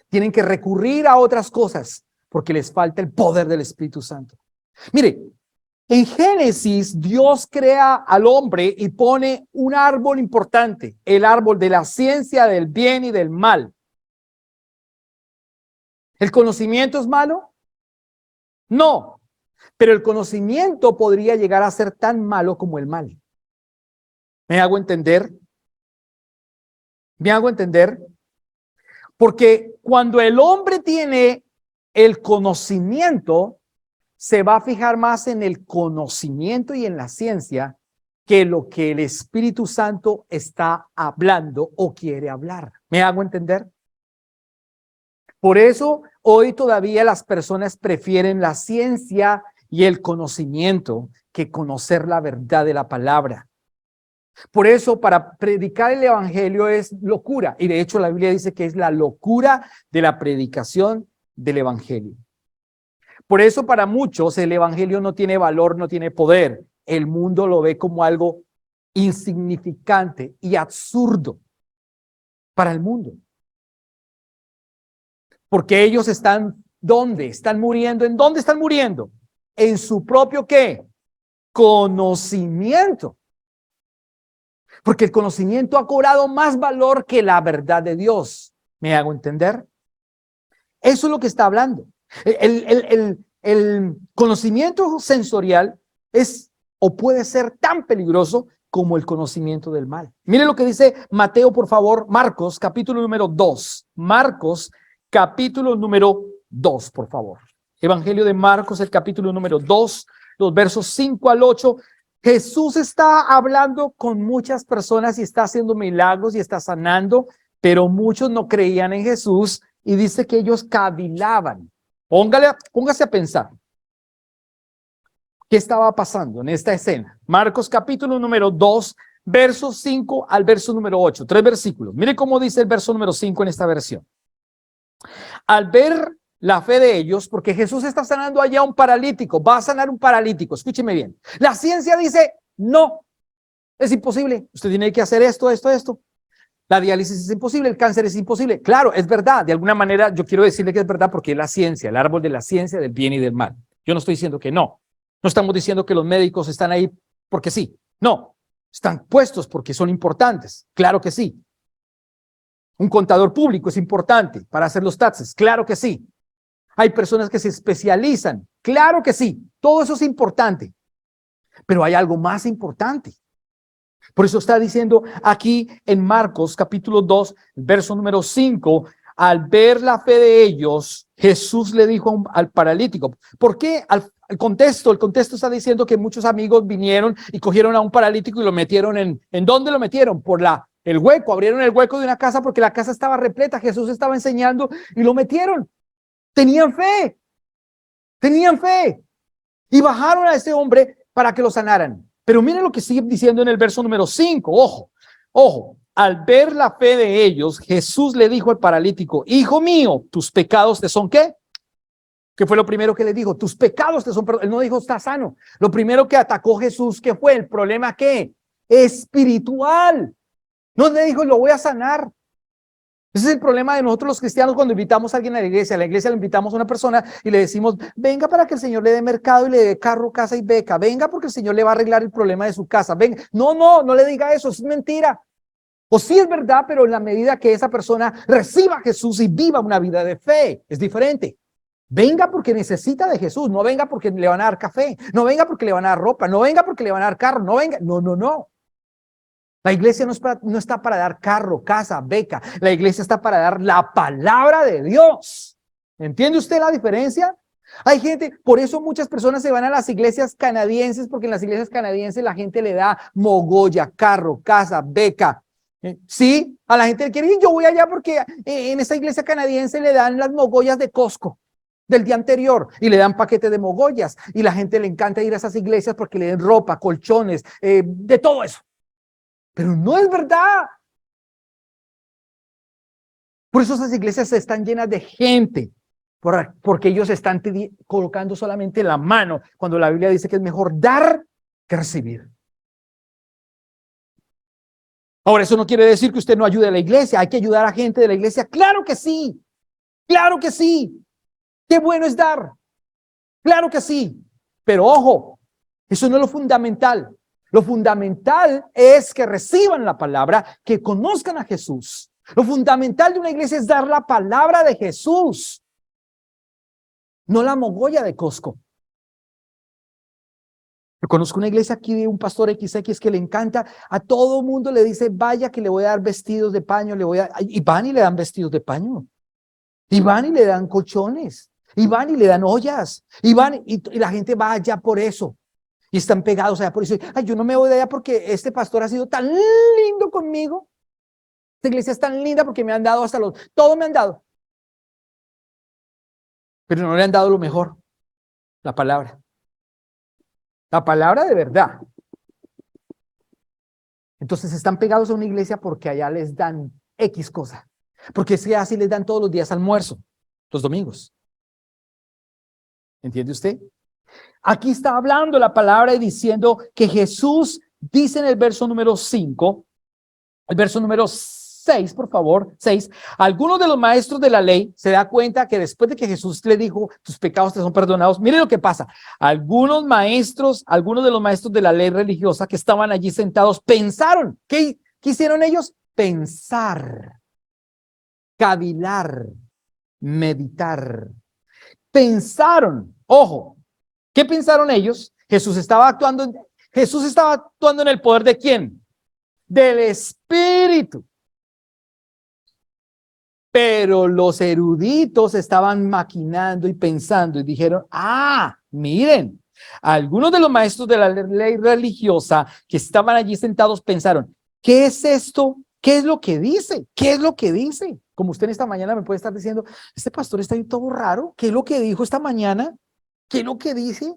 Tienen que recurrir a otras cosas porque les falta el poder del Espíritu Santo. Mire, en Génesis, Dios crea al hombre y pone un árbol importante, el árbol de la ciencia del bien y del mal. ¿El conocimiento es malo? No, pero el conocimiento podría llegar a ser tan malo como el mal. ¿Me hago entender? ¿Me hago entender? Porque cuando el hombre tiene el conocimiento, se va a fijar más en el conocimiento y en la ciencia que lo que el Espíritu Santo está hablando o quiere hablar. ¿Me hago entender? Por eso hoy todavía las personas prefieren la ciencia y el conocimiento que conocer la verdad de la palabra. Por eso para predicar el evangelio es locura. Y de hecho la Biblia dice que es la locura de la predicación del evangelio. Por eso para muchos el evangelio no tiene valor, no tiene poder. El mundo lo ve como algo insignificante y absurdo para el mundo. Porque ellos están, ¿dónde? Están muriendo. ¿En dónde están muriendo? En su propio, ¿qué? Conocimiento. Porque el conocimiento ha cobrado más valor que la verdad de Dios. ¿Me hago entender? Eso es lo que está hablando. El conocimiento sensorial es o puede ser tan peligroso como el conocimiento del mal. Mire lo que dice Mateo, por favor, Marcos, capítulo número 2. Marcos, capítulo número 2, por favor. Evangelio de Marcos, el capítulo número 2, los versos 5 al 8. Jesús está hablando con muchas personas y está haciendo milagros y está sanando, pero muchos no creían en Jesús y dice que ellos cavilaban. Póngase a pensar. ¿Qué estaba pasando en esta escena? Marcos capítulo número 2, versos 5 al verso número 8. 3 versículos. Mire cómo dice el verso número 5 en esta versión. Al ver la fe de ellos, porque Jesús está sanando allá a un paralítico, va a sanar un paralítico, escúcheme bien. La ciencia dice, no, es imposible. Usted tiene que hacer esto. La diálisis es imposible, el cáncer es imposible. Claro, es verdad. De alguna manera yo quiero decirle que es verdad porque es la ciencia, el árbol de la ciencia del bien y del mal. Yo no estoy diciendo que no. No estamos diciendo que los médicos están ahí porque sí. No, están puestos porque son importantes. Claro que sí. Un contador público es importante para hacer los taxes. Claro que sí. Hay personas que se especializan. Claro que sí. Todo eso es importante. Pero hay algo más importante. Por eso está diciendo aquí en Marcos capítulo 2, verso número 5, al ver la fe de ellos, Jesús le dijo al paralítico. ¿Por qué? El contexto está diciendo que muchos amigos vinieron y cogieron a un paralítico y lo metieron ¿en dónde lo metieron? Por el hueco, abrieron el hueco de una casa porque la casa estaba repleta, Jesús estaba enseñando y lo metieron. Tenían fe y bajaron a ese hombre para que lo sanaran. Pero miren lo que sigue diciendo en el verso número 5, ojo, al ver la fe de ellos, Jesús le dijo al paralítico, hijo mío, tus pecados te son ¿qué? ¿Qué fue lo primero que le dijo? Tus pecados te son perdonados. Él no dijo está sano. Lo primero que atacó Jesús, ¿qué fue? El problema ¿qué? Espiritual. No le dijo lo voy a sanar. Ese es el problema de nosotros los cristianos cuando invitamos a alguien a la iglesia. A la iglesia le invitamos a una persona y le decimos, venga para que el Señor le dé mercado y le dé carro, casa y beca. Venga porque el Señor le va a arreglar el problema de su casa. Venga. No le diga eso, es mentira. O sí es verdad, pero en la medida que esa persona reciba a Jesús y viva una vida de fe, es diferente. Venga porque necesita de Jesús, no venga porque le van a dar café, no venga porque le van a dar ropa, no venga porque le van a dar carro, no venga, no. La iglesia no está para dar carro, casa, beca. La iglesia está para dar la palabra de Dios. ¿Entiende usted la diferencia? Hay gente, por eso muchas personas se van a las iglesias canadienses, porque en las iglesias canadienses la gente le da mogolla, carro, casa, beca. Sí, a la gente le quiere ir, yo voy allá porque en esa iglesia canadiense le dan las mogollas de Costco del día anterior y le dan paquetes de mogollas y la gente le encanta ir a esas iglesias porque le den ropa, colchones, de todo eso. Pero no es verdad. Por eso esas iglesias están llenas de gente, porque ellos están colocando solamente la mano, cuando la Biblia dice que es mejor dar que recibir. Ahora, eso no quiere decir que usted no ayude a la iglesia, hay que ayudar a gente de la iglesia. Claro que sí, claro que sí. Qué bueno es dar, claro que sí. Pero ojo, eso no es lo fundamental. Lo fundamental es que reciban la palabra, que conozcan a Jesús. Lo fundamental de una iglesia es dar la palabra de Jesús, no la mogolla de Costco. Yo conozco una iglesia aquí de un pastor XX que le encanta, a todo mundo le dice, vaya que le voy a dar vestidos de paño, y van y le dan vestidos de paño, y van y le dan colchones, y van y le dan ollas, y van y la gente va allá por eso, y están pegados allá por eso. Ay, yo no me voy de allá porque este pastor ha sido tan lindo conmigo, esta iglesia es tan linda porque me han dado todo me han dado, pero no le han dado lo mejor, la palabra. La palabra de verdad. Entonces están pegados a una iglesia porque allá les dan X cosa. Porque es que así les dan todos los días almuerzo, los domingos. ¿Entiende usted? Aquí está hablando la palabra y diciendo que Jesús dice en el verso número 5, el verso número 6, por favor, 6. Algunos de los maestros de la ley se da cuenta que después de que Jesús le dijo, tus pecados te son perdonados, mire lo que pasa. Algunos de los maestros de la ley religiosa que estaban allí sentados pensaron. ¿Qué hicieron ellos? Pensar, cavilar, meditar. Pensaron, ojo, ¿qué pensaron ellos? Jesús estaba actuando en el poder ¿de quién? Del Espíritu. Pero los eruditos estaban maquinando y pensando y dijeron, miren, algunos de los maestros de la ley religiosa que estaban allí sentados pensaron, ¿qué es esto? ¿Qué es lo que dice? ¿Qué es lo que dice? Como usted esta mañana me puede estar diciendo, este pastor está ahí todo raro, ¿qué es lo que dijo esta mañana? ¿Qué es lo que dice?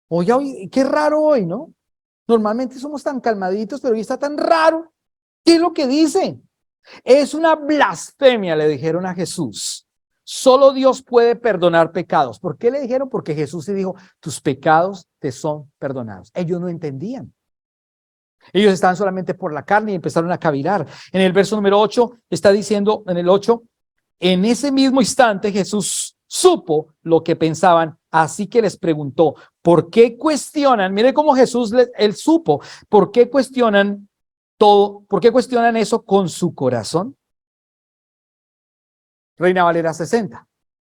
Oye, qué raro hoy, ¿no? Normalmente somos tan calmaditos, pero hoy está tan raro. ¿Qué es lo que dice? Es una blasfemia, le dijeron a Jesús. Solo Dios puede perdonar pecados. ¿Por qué le dijeron? Porque Jesús se dijo, tus pecados te son perdonados. Ellos no entendían. Ellos estaban solamente por la carne y empezaron a cavilar. En el verso número 8 está diciendo, en el 8, en ese mismo instante Jesús supo lo que pensaban, así que les preguntó, ¿por qué cuestionan? Mire cómo Jesús, él supo, ¿por qué cuestionan todo? ¿Por qué cuestionan eso con su corazón? Reina Valera 60.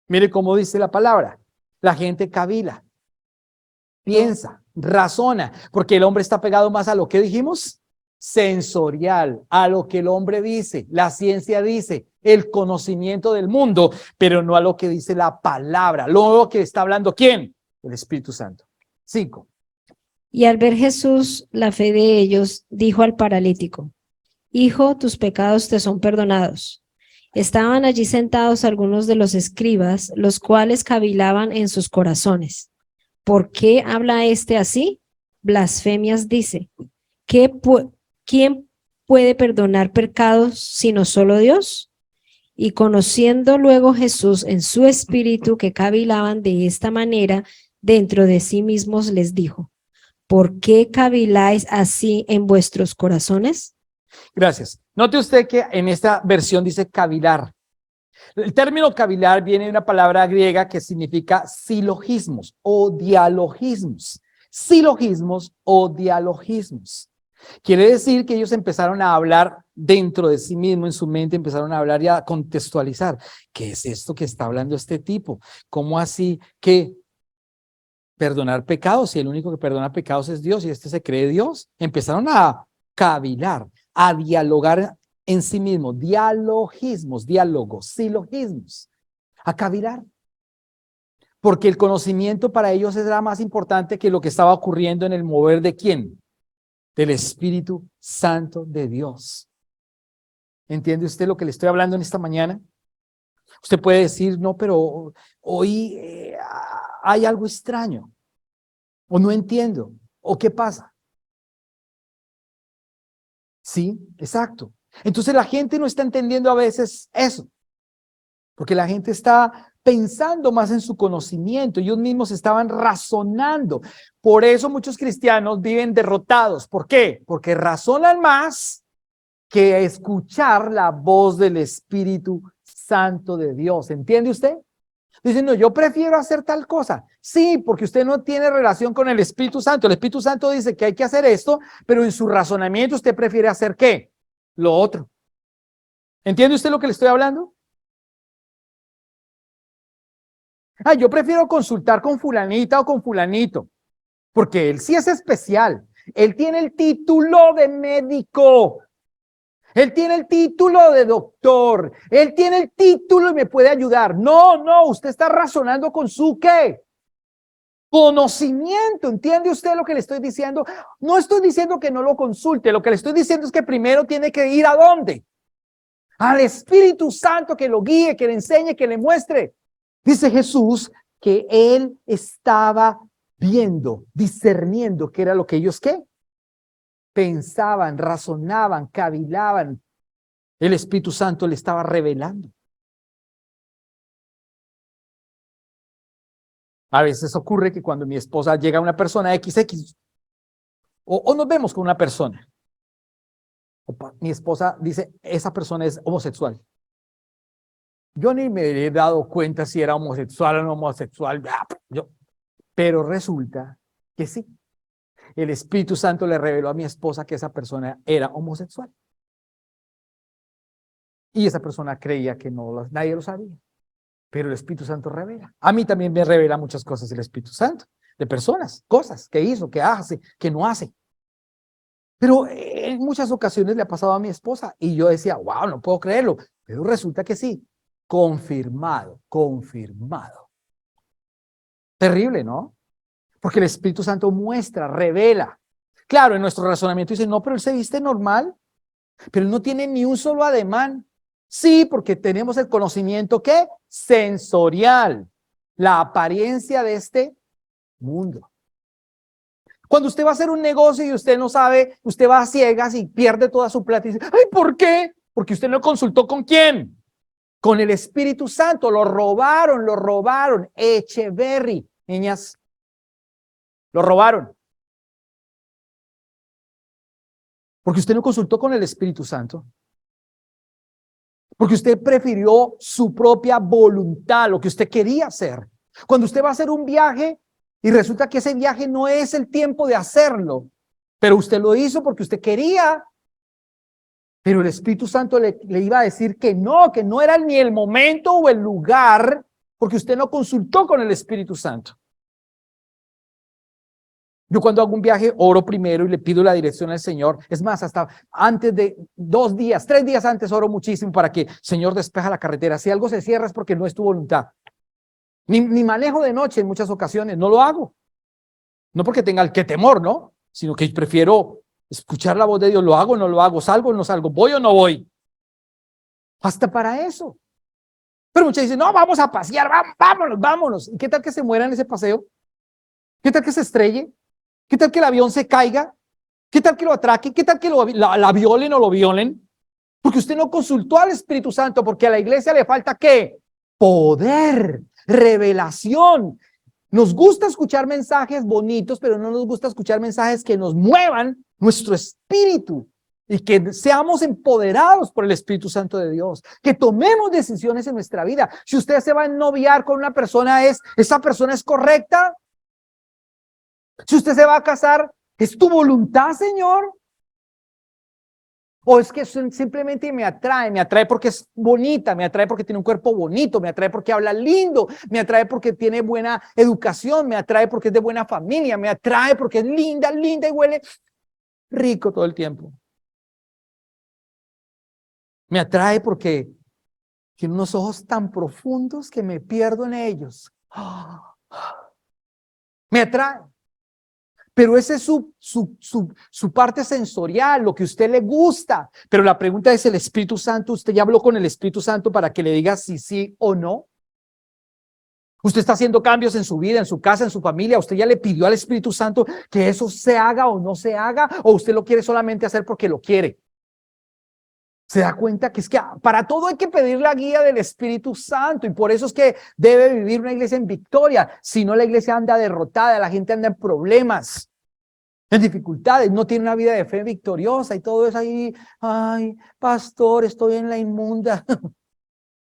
Mire cómo dice la palabra. La gente cavila, piensa, razona, porque el hombre está pegado más a lo que dijimos, sensorial, a lo que el hombre dice, la ciencia dice, el conocimiento del mundo, pero no a lo que dice la palabra. Lo que está hablando, ¿quién? El Espíritu Santo. 5. Y al ver Jesús la fe de ellos, dijo al paralítico, Hijo, tus pecados te son perdonados. Estaban allí sentados algunos de los escribas, los cuales cavilaban en sus corazones. ¿Por qué habla este así? Blasfemias dice. ¿Quién puede perdonar pecados sino solo Dios? Y conociendo luego Jesús en su espíritu que cavilaban de esta manera dentro de sí mismos, les dijo, ¿por qué caviláis así en vuestros corazones? Gracias. Note usted que en esta versión dice cavilar. El término cavilar viene de una palabra griega que significa silogismos o dialogismos. Silogismos o dialogismos. Quiere decir que ellos empezaron a hablar dentro de sí mismo, en su mente, empezaron a hablar y a contextualizar. ¿Qué es esto que está hablando este tipo? ¿Cómo así que perdonar pecados? Si el único que perdona pecados es Dios y este se cree Dios. Empezaron a cavilar, a dialogar en sí mismo, dialogismos, diálogos, silogismos, a cavilar. Porque el conocimiento para ellos era más importante que lo que estaba ocurriendo en el mover de ¿quién? Del Espíritu Santo de Dios. ¿Entiende usted lo que le estoy hablando en esta mañana? Usted puede decir, no, pero hoy hay algo extraño, o no entiendo, o qué pasa. Sí, exacto. Entonces la gente no está entendiendo a veces eso, porque la gente está pensando más en su conocimiento, ellos mismos estaban razonando. Por eso muchos cristianos viven derrotados. ¿Por qué? Porque razonan más que escuchar la voz del Espíritu Santo de Dios. ¿Entiende usted? Dicen, no, yo prefiero hacer tal cosa. Sí, porque usted no tiene relación con el Espíritu Santo. El Espíritu Santo dice que hay que hacer esto, pero en su razonamiento usted prefiere hacer ¿qué? Lo otro. ¿Entiende usted lo que le estoy hablando? Yo prefiero consultar con fulanita o con fulanito, porque él sí es especial. Él tiene el título de médico. Él tiene el título de doctor. Él tiene el título y me puede ayudar. No, no, usted está razonando con su ¿qué? Conocimiento. ¿Entiende usted lo que le estoy diciendo? No estoy diciendo que no lo consulte. Lo que le estoy diciendo es que primero tiene que ir ¿a dónde? Al Espíritu Santo que lo guíe, que le enseñe, que le muestre. Dice Jesús que él estaba viendo, discerniendo qué era lo que ellos ¿qué? Pensaban, razonaban, cavilaban. El Espíritu Santo le estaba revelando. A veces ocurre que cuando mi esposa llega a una persona XX o nos vemos con una persona, mi esposa dice, esa persona es homosexual. Yo ni me he dado cuenta si era homosexual o no homosexual, pero resulta que sí. El Espíritu Santo le reveló a mi esposa que esa persona era homosexual. Y esa persona creía que no, nadie lo sabía. Pero el Espíritu Santo revela. A mí también me revela muchas cosas el Espíritu Santo, de personas, cosas que hizo, que hace, que no hace. Pero en muchas ocasiones le ha pasado a mi esposa y yo decía, wow, no puedo creerlo. Pero resulta que sí, confirmado, confirmado. Terrible, ¿no? Porque el Espíritu Santo muestra, revela. Claro, en nuestro razonamiento dice, no, pero él se viste normal, pero él no tiene ni un solo ademán. Sí, porque tenemos el conocimiento, ¿qué? Sensorial, la apariencia de este mundo. Cuando usted va a hacer un negocio y usted no sabe, usted va a ciegas y pierde toda su plata y dice, ay, ¿por qué? Porque usted no consultó con quién. Con el Espíritu Santo. Lo robaron, lo robaron. Echeverry, niñas, lo robaron. Porque usted no consultó con el Espíritu Santo. Porque usted prefirió su propia voluntad, lo que usted quería hacer. Cuando usted va a hacer un viaje y resulta que ese viaje no es el tiempo de hacerlo, pero usted lo hizo porque usted quería, pero el Espíritu Santo le iba a decir que no era ni el momento o el lugar, porque usted no consultó con el Espíritu Santo. Yo cuando hago un viaje oro primero y le pido la dirección al Señor. Es más, hasta antes de 2 días, 3 días antes oro muchísimo para que Señor despeja la carretera. Si algo se cierra es porque no es tu voluntad. Ni manejo de noche en muchas ocasiones, no lo hago. No porque tenga el que temor, ¿no? Sino que prefiero escuchar la voz de Dios. ¿Lo hago o no lo hago? ¿Salgo o no salgo? ¿Voy o no voy? Hasta para eso. Pero muchos dicen, no, vamos a pasear, vámonos, vámonos. ¿Y qué tal que se muera en ese paseo? ¿Qué tal que se estrelle? ¿Qué tal que el avión se caiga? ¿Qué tal que lo atraquen? ¿Qué tal que la violen o lo violen? Porque usted no consultó al Espíritu Santo, porque a la iglesia le falta ¿qué? Poder, revelación. Nos gusta escuchar mensajes bonitos, pero no nos gusta escuchar mensajes que nos muevan nuestro espíritu y que seamos empoderados por el Espíritu Santo de Dios, que tomemos decisiones en nuestra vida. Si usted se va a noviar con una persona, ¿esa persona es correcta? Si usted se va a casar, ¿es tu voluntad, Señor? ¿O es que simplemente me atrae porque es bonita, me atrae porque tiene un cuerpo bonito, me atrae porque habla lindo, me atrae porque tiene buena educación, me atrae porque es de buena familia, me atrae porque es linda, linda y huele rico todo el tiempo? Me atrae porque tiene unos ojos tan profundos que me pierdo en ellos. Me atrae. Pero esa es su parte sensorial, lo que a usted le gusta. Pero la pregunta es, ¿el Espíritu Santo? ¿Usted ya habló con el Espíritu Santo para que le diga si sí o no? ¿Usted está haciendo cambios en su vida, en su casa, en su familia? ¿Usted ya le pidió al Espíritu Santo que eso se haga o no se haga? ¿O usted lo quiere solamente hacer porque lo quiere? Se da cuenta que es que para todo hay que pedir la guía del Espíritu Santo, y por eso es que debe vivir una iglesia en victoria. Si no, la iglesia anda derrotada, la gente anda en problemas, en dificultades, no tiene una vida de fe victoriosa y todo es ahí. Ay, pastor, estoy en la inmunda.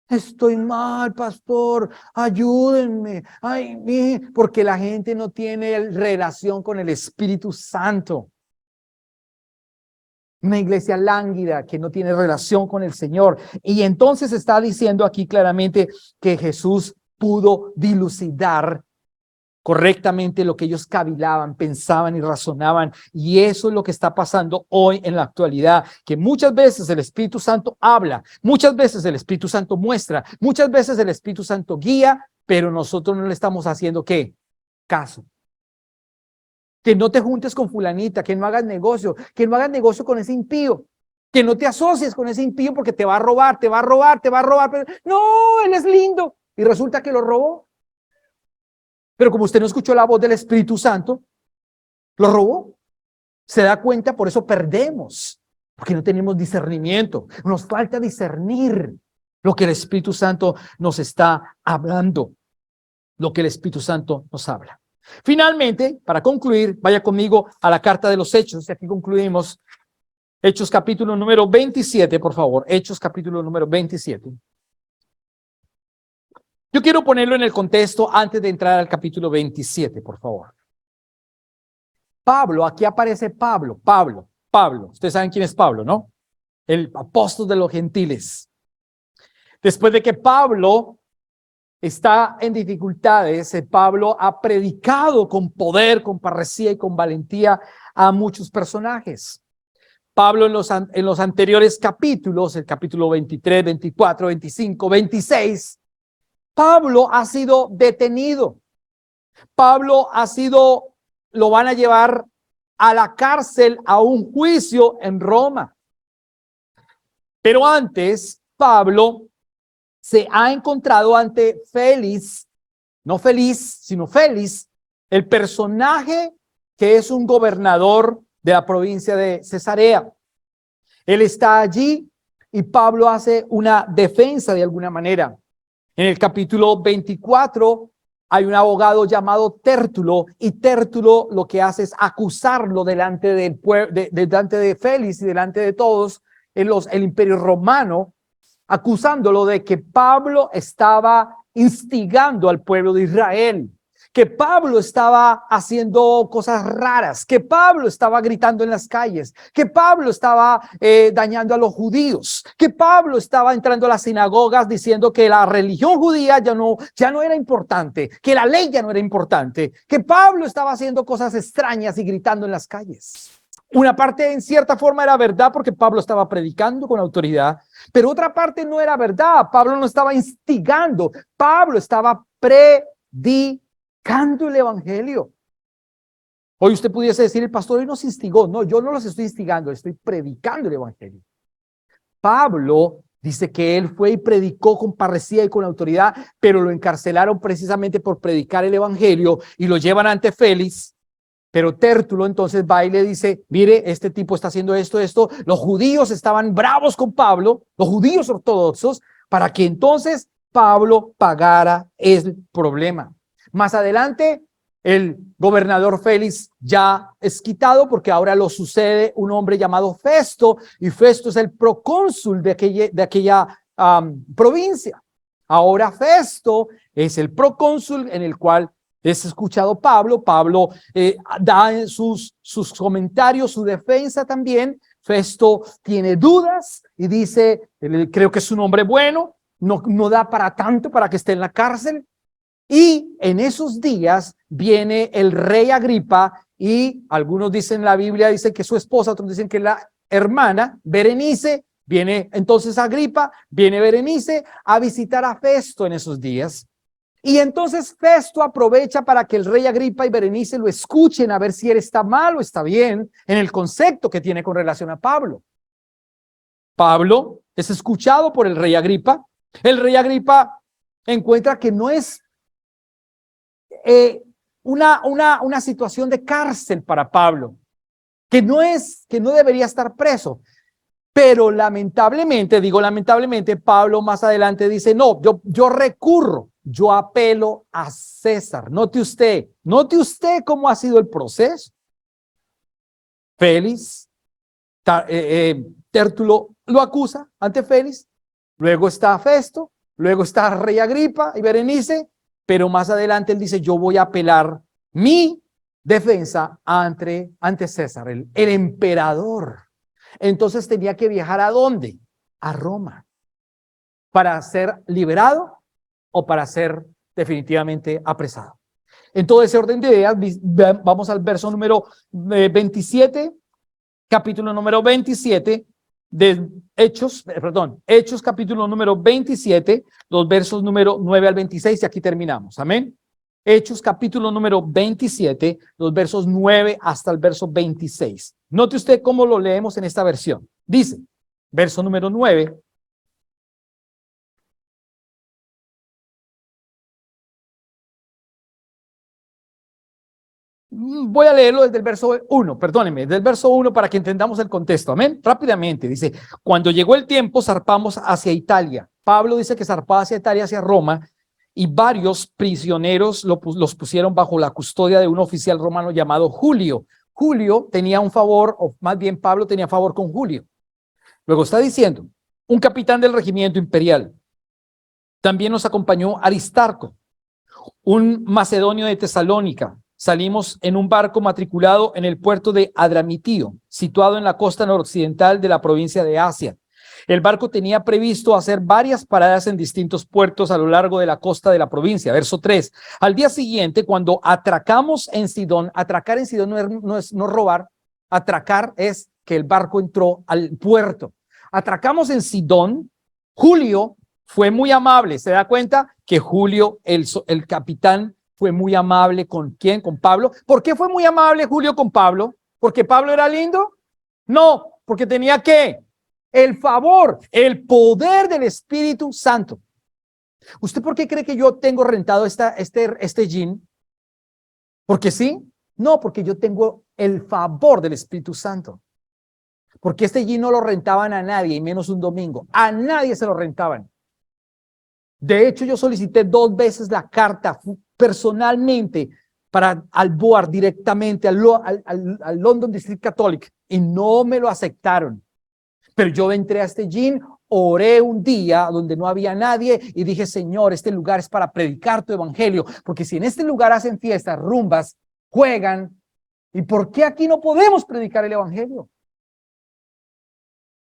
Estoy mal, pastor, ayúdenme. Ay, porque la gente no tiene relación con el Espíritu Santo. Una iglesia lánguida que no tiene relación con el Señor. Y entonces está diciendo aquí claramente que Jesús pudo dilucidar correctamente lo que ellos cavilaban, pensaban y razonaban. Y eso es lo que está pasando hoy en la actualidad, que muchas veces el Espíritu Santo habla, muchas veces el Espíritu Santo muestra, muchas veces el Espíritu Santo guía, pero nosotros no le estamos haciendo ¿qué? Caso. Que no te juntes con fulanita, que no hagas negocio con ese impío, que no te asocies con ese impío porque te va a robar, te va a robar, te va a robar. Pero, no, él es lindo. Y resulta que lo robó. Pero como usted no escuchó la voz del Espíritu Santo, lo robó. Se da cuenta, por eso perdemos, porque no tenemos discernimiento. Nos falta discernir lo que el Espíritu Santo nos está hablando, lo que el Espíritu Santo nos habla. Finalmente, para concluir, vaya conmigo a la carta de los Hechos, y aquí concluimos. Hechos capítulo número 27, por favor. Hechos capítulo número 27. Yo quiero ponerlo en el contexto antes de entrar al capítulo 27, por favor. Pablo, aquí aparece Pablo. Ustedes saben quién es Pablo, ¿no? El apóstol de los gentiles. Después de que Pablo está en dificultades, Pablo ha predicado con poder, con parresía y con valentía a muchos personajes. Pablo en los anteriores capítulos, el capítulo 23, 24, 25, 26, Pablo ha sido detenido. Lo van a llevar a la cárcel, a un juicio en Roma. Pero antes, Pablo se ha encontrado ante Félix, no Feliz, sino Félix, el personaje que es un gobernador de la provincia de Cesarea. Él está allí y Pablo hace una defensa de alguna manera. En el capítulo 24 hay un abogado llamado Tértulo, y Tértulo lo que hace es acusarlo delante del delante de Félix y delante de todos el imperio romano, acusándolo de que Pablo estaba instigando al pueblo de Israel, que Pablo estaba haciendo cosas raras, que Pablo estaba gritando en las calles, que Pablo estaba dañando a los judíos, que Pablo estaba entrando a las sinagogas diciendo que la religión judía ya no era importante, que la ley ya no era importante, que Pablo estaba haciendo cosas extrañas y gritando en las calles. Una parte en cierta forma era verdad porque Pablo estaba predicando con autoridad, pero otra parte no era verdad. Pablo no estaba instigando, Pablo estaba predicando el evangelio. Hoy usted pudiese decir, el pastor hoy nos instigó. No, yo no los estoy instigando, estoy predicando el evangelio. Pablo dice que él fue y predicó con parresía y con autoridad, pero lo encarcelaron precisamente por predicar el evangelio y lo llevan ante Félix. Pero Tértulo entonces va y le dice, mire, este tipo está haciendo esto. Los judíos estaban bravos con Pablo, los judíos ortodoxos, para que entonces Pablo pagara el problema. Más adelante, el gobernador Félix ya es quitado porque ahora lo sucede un hombre llamado Festo, y Festo es el procónsul de aquella provincia. Ahora Festo es el procónsul en el cual es escuchado Pablo. Pablo da sus comentarios, su defensa también. Festo tiene dudas y dice, creo que es un hombre bueno, no da para tanto para que esté en la cárcel. Y en esos días viene el rey Agripa, y algunos dicen, la Biblia dice que su esposa, otros dicen que la hermana Berenice. Viene entonces Agripa, viene Berenice a visitar a Festo en esos días. Y entonces Festo aprovecha para que el rey Agripa y Berenice lo escuchen a ver si él está mal o está bien en el concepto que tiene con relación a Pablo. Pablo es escuchado por el rey Agripa. El rey Agripa encuentra que no es una situación de cárcel para Pablo, que no debería estar preso. Pero lamentablemente, Pablo más adelante dice, no, yo recurro, yo apelo a César. Note usted cómo ha sido el proceso. Félix, Tértulo lo acusa ante Félix, luego está Festo, luego está rey Agripa y Berenice, pero más adelante él dice, yo voy a apelar mi defensa ante César, el emperador. Entonces tenía que viajar ¿a dónde? A Roma, para ser liberado o para ser definitivamente apresado. En todo ese orden de ideas, vamos al verso número 27, capítulo número 27 de Hechos capítulo número 27, los versos número 9 al 26, y aquí terminamos. Amén. Hechos capítulo número 27, los versos 9 hasta el verso 26. Note usted cómo lo leemos en esta versión. Dice, verso número 9. Voy a leerlo desde el verso 1, perdónenme, desde el verso 1 para que entendamos el contexto. Amén. Rápidamente, dice, cuando llegó el tiempo, zarpamos hacia Italia. Pablo dice que zarpaba hacia Italia, hacia Roma, y varios prisioneros los pusieron bajo la custodia de un oficial romano llamado Julio. Julio tenía un favor, o más bien Pablo tenía favor con Julio. Luego está diciendo, un capitán del regimiento imperial. También nos acompañó Aristarco, un macedonio de Tesalónica. Salimos en un barco matriculado en el puerto de Adramitio, situado en la costa noroccidental de la provincia de Asia. El barco tenía previsto hacer varias paradas en distintos puertos a lo largo de la costa de la provincia. Verso 3. Al día siguiente, cuando atracamos en Sidón, atracar en Sidón no es robar, atracar es que el barco entró al puerto. Atracamos en Sidón. Julio fue muy amable. ¿Se da cuenta que Julio, el capitán, fue muy amable con quién? Con Pablo. ¿Por qué fue muy amable Julio con Pablo? ¿Porque Pablo era lindo? No, porque tenía que el favor, el poder del Espíritu Santo. ¿Usted por qué cree que yo tengo rentado este jean? ¿Porque sí? No, porque yo tengo el favor del Espíritu Santo. Porque este jean no lo rentaban a nadie, y menos un domingo. A nadie se lo rentaban. De hecho, yo solicité 2 veces la carta personalmente al BOAR directamente, al London District Catholic, y no me lo aceptaron. Pero yo entré a este gym, oré un día donde no había nadie y dije, Señor, este lugar es para predicar tu evangelio, porque si en este lugar hacen fiestas, rumbas, juegan, ¿y por qué aquí no podemos predicar el evangelio?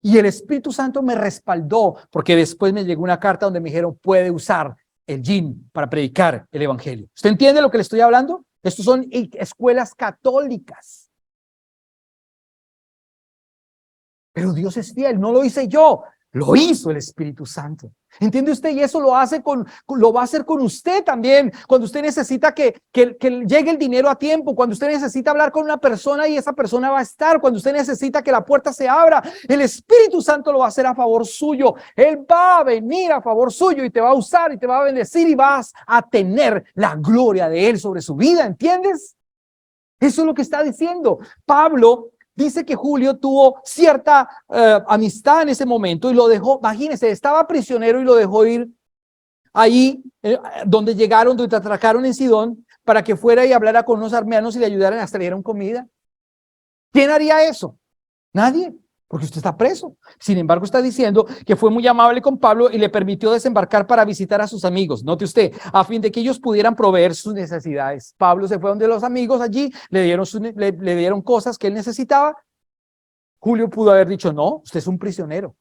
Y el Espíritu Santo me respaldó, porque después me llegó una carta donde me dijeron, puede usar el gym para predicar el evangelio. ¿Usted entiende lo que le estoy hablando? Estos son escuelas católicas. Pero Dios es fiel, no lo hice yo, lo hizo el Espíritu Santo. ¿Entiende usted? Y eso lo va a hacer con usted también. Cuando usted necesita que llegue el dinero a tiempo, cuando usted necesita hablar con una persona y esa persona va a estar, cuando usted necesita que la puerta se abra, el Espíritu Santo lo va a hacer a favor suyo. Él va a venir a favor suyo y te va a usar y te va a bendecir y vas a tener la gloria de Él sobre su vida. ¿Entiendes? Eso es lo que está diciendo Pablo. Dice que Julio tuvo cierta amistad en ese momento y lo dejó, imagínense, estaba prisionero y lo dejó ir ahí donde llegaron, donde atracaron en Sidón, para que fuera y hablara con unos armenios y le ayudaran a traer comida. ¿Quién haría eso? Nadie, porque usted está preso. Sin embargo, está diciendo que fue muy amable con Pablo y le permitió desembarcar para visitar a sus amigos. Note usted, a fin de que ellos pudieran proveer sus necesidades. Pablo se fue donde los amigos allí, le dieron cosas que él necesitaba. Julio pudo haber dicho, no, usted es un prisionero.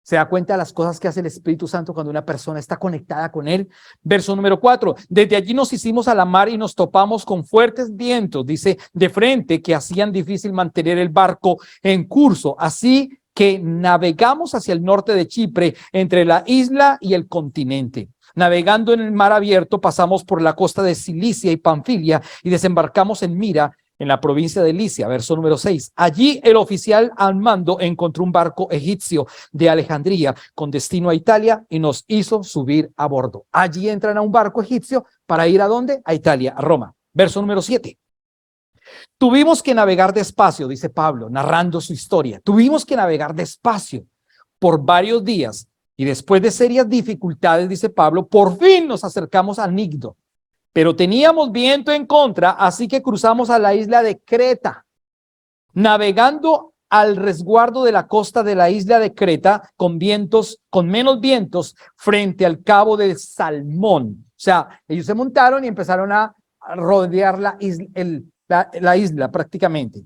Se da cuenta de las cosas que hace el Espíritu Santo cuando una persona está conectada con él. Verso número 4. Desde allí nos hicimos a la mar y nos topamos con fuertes vientos, dice, de frente, que hacían difícil mantener el barco en curso. Así que navegamos hacia el norte de Chipre, entre la isla y el continente. Navegando en el mar abierto, pasamos por la costa de Cilicia y Panfilia y desembarcamos en Mira, en la provincia de Licia. Verso número 6. Allí el oficial al mando encontró un barco egipcio de Alejandría con destino a Italia y nos hizo subir a bordo. Allí entran a un barco egipcio para ir ¿a dónde? A Italia, a Roma. Verso número 7. Tuvimos que navegar despacio, dice Pablo, narrando su historia. Tuvimos que navegar despacio por varios días y después de serias dificultades, dice Pablo, por fin nos acercamos a Nigdo. Pero teníamos viento en contra, así que cruzamos a la isla de Creta, navegando al resguardo de la costa de la isla de Creta con menos vientos frente al cabo de Salmón. O sea, ellos se montaron y empezaron a rodear la isla prácticamente.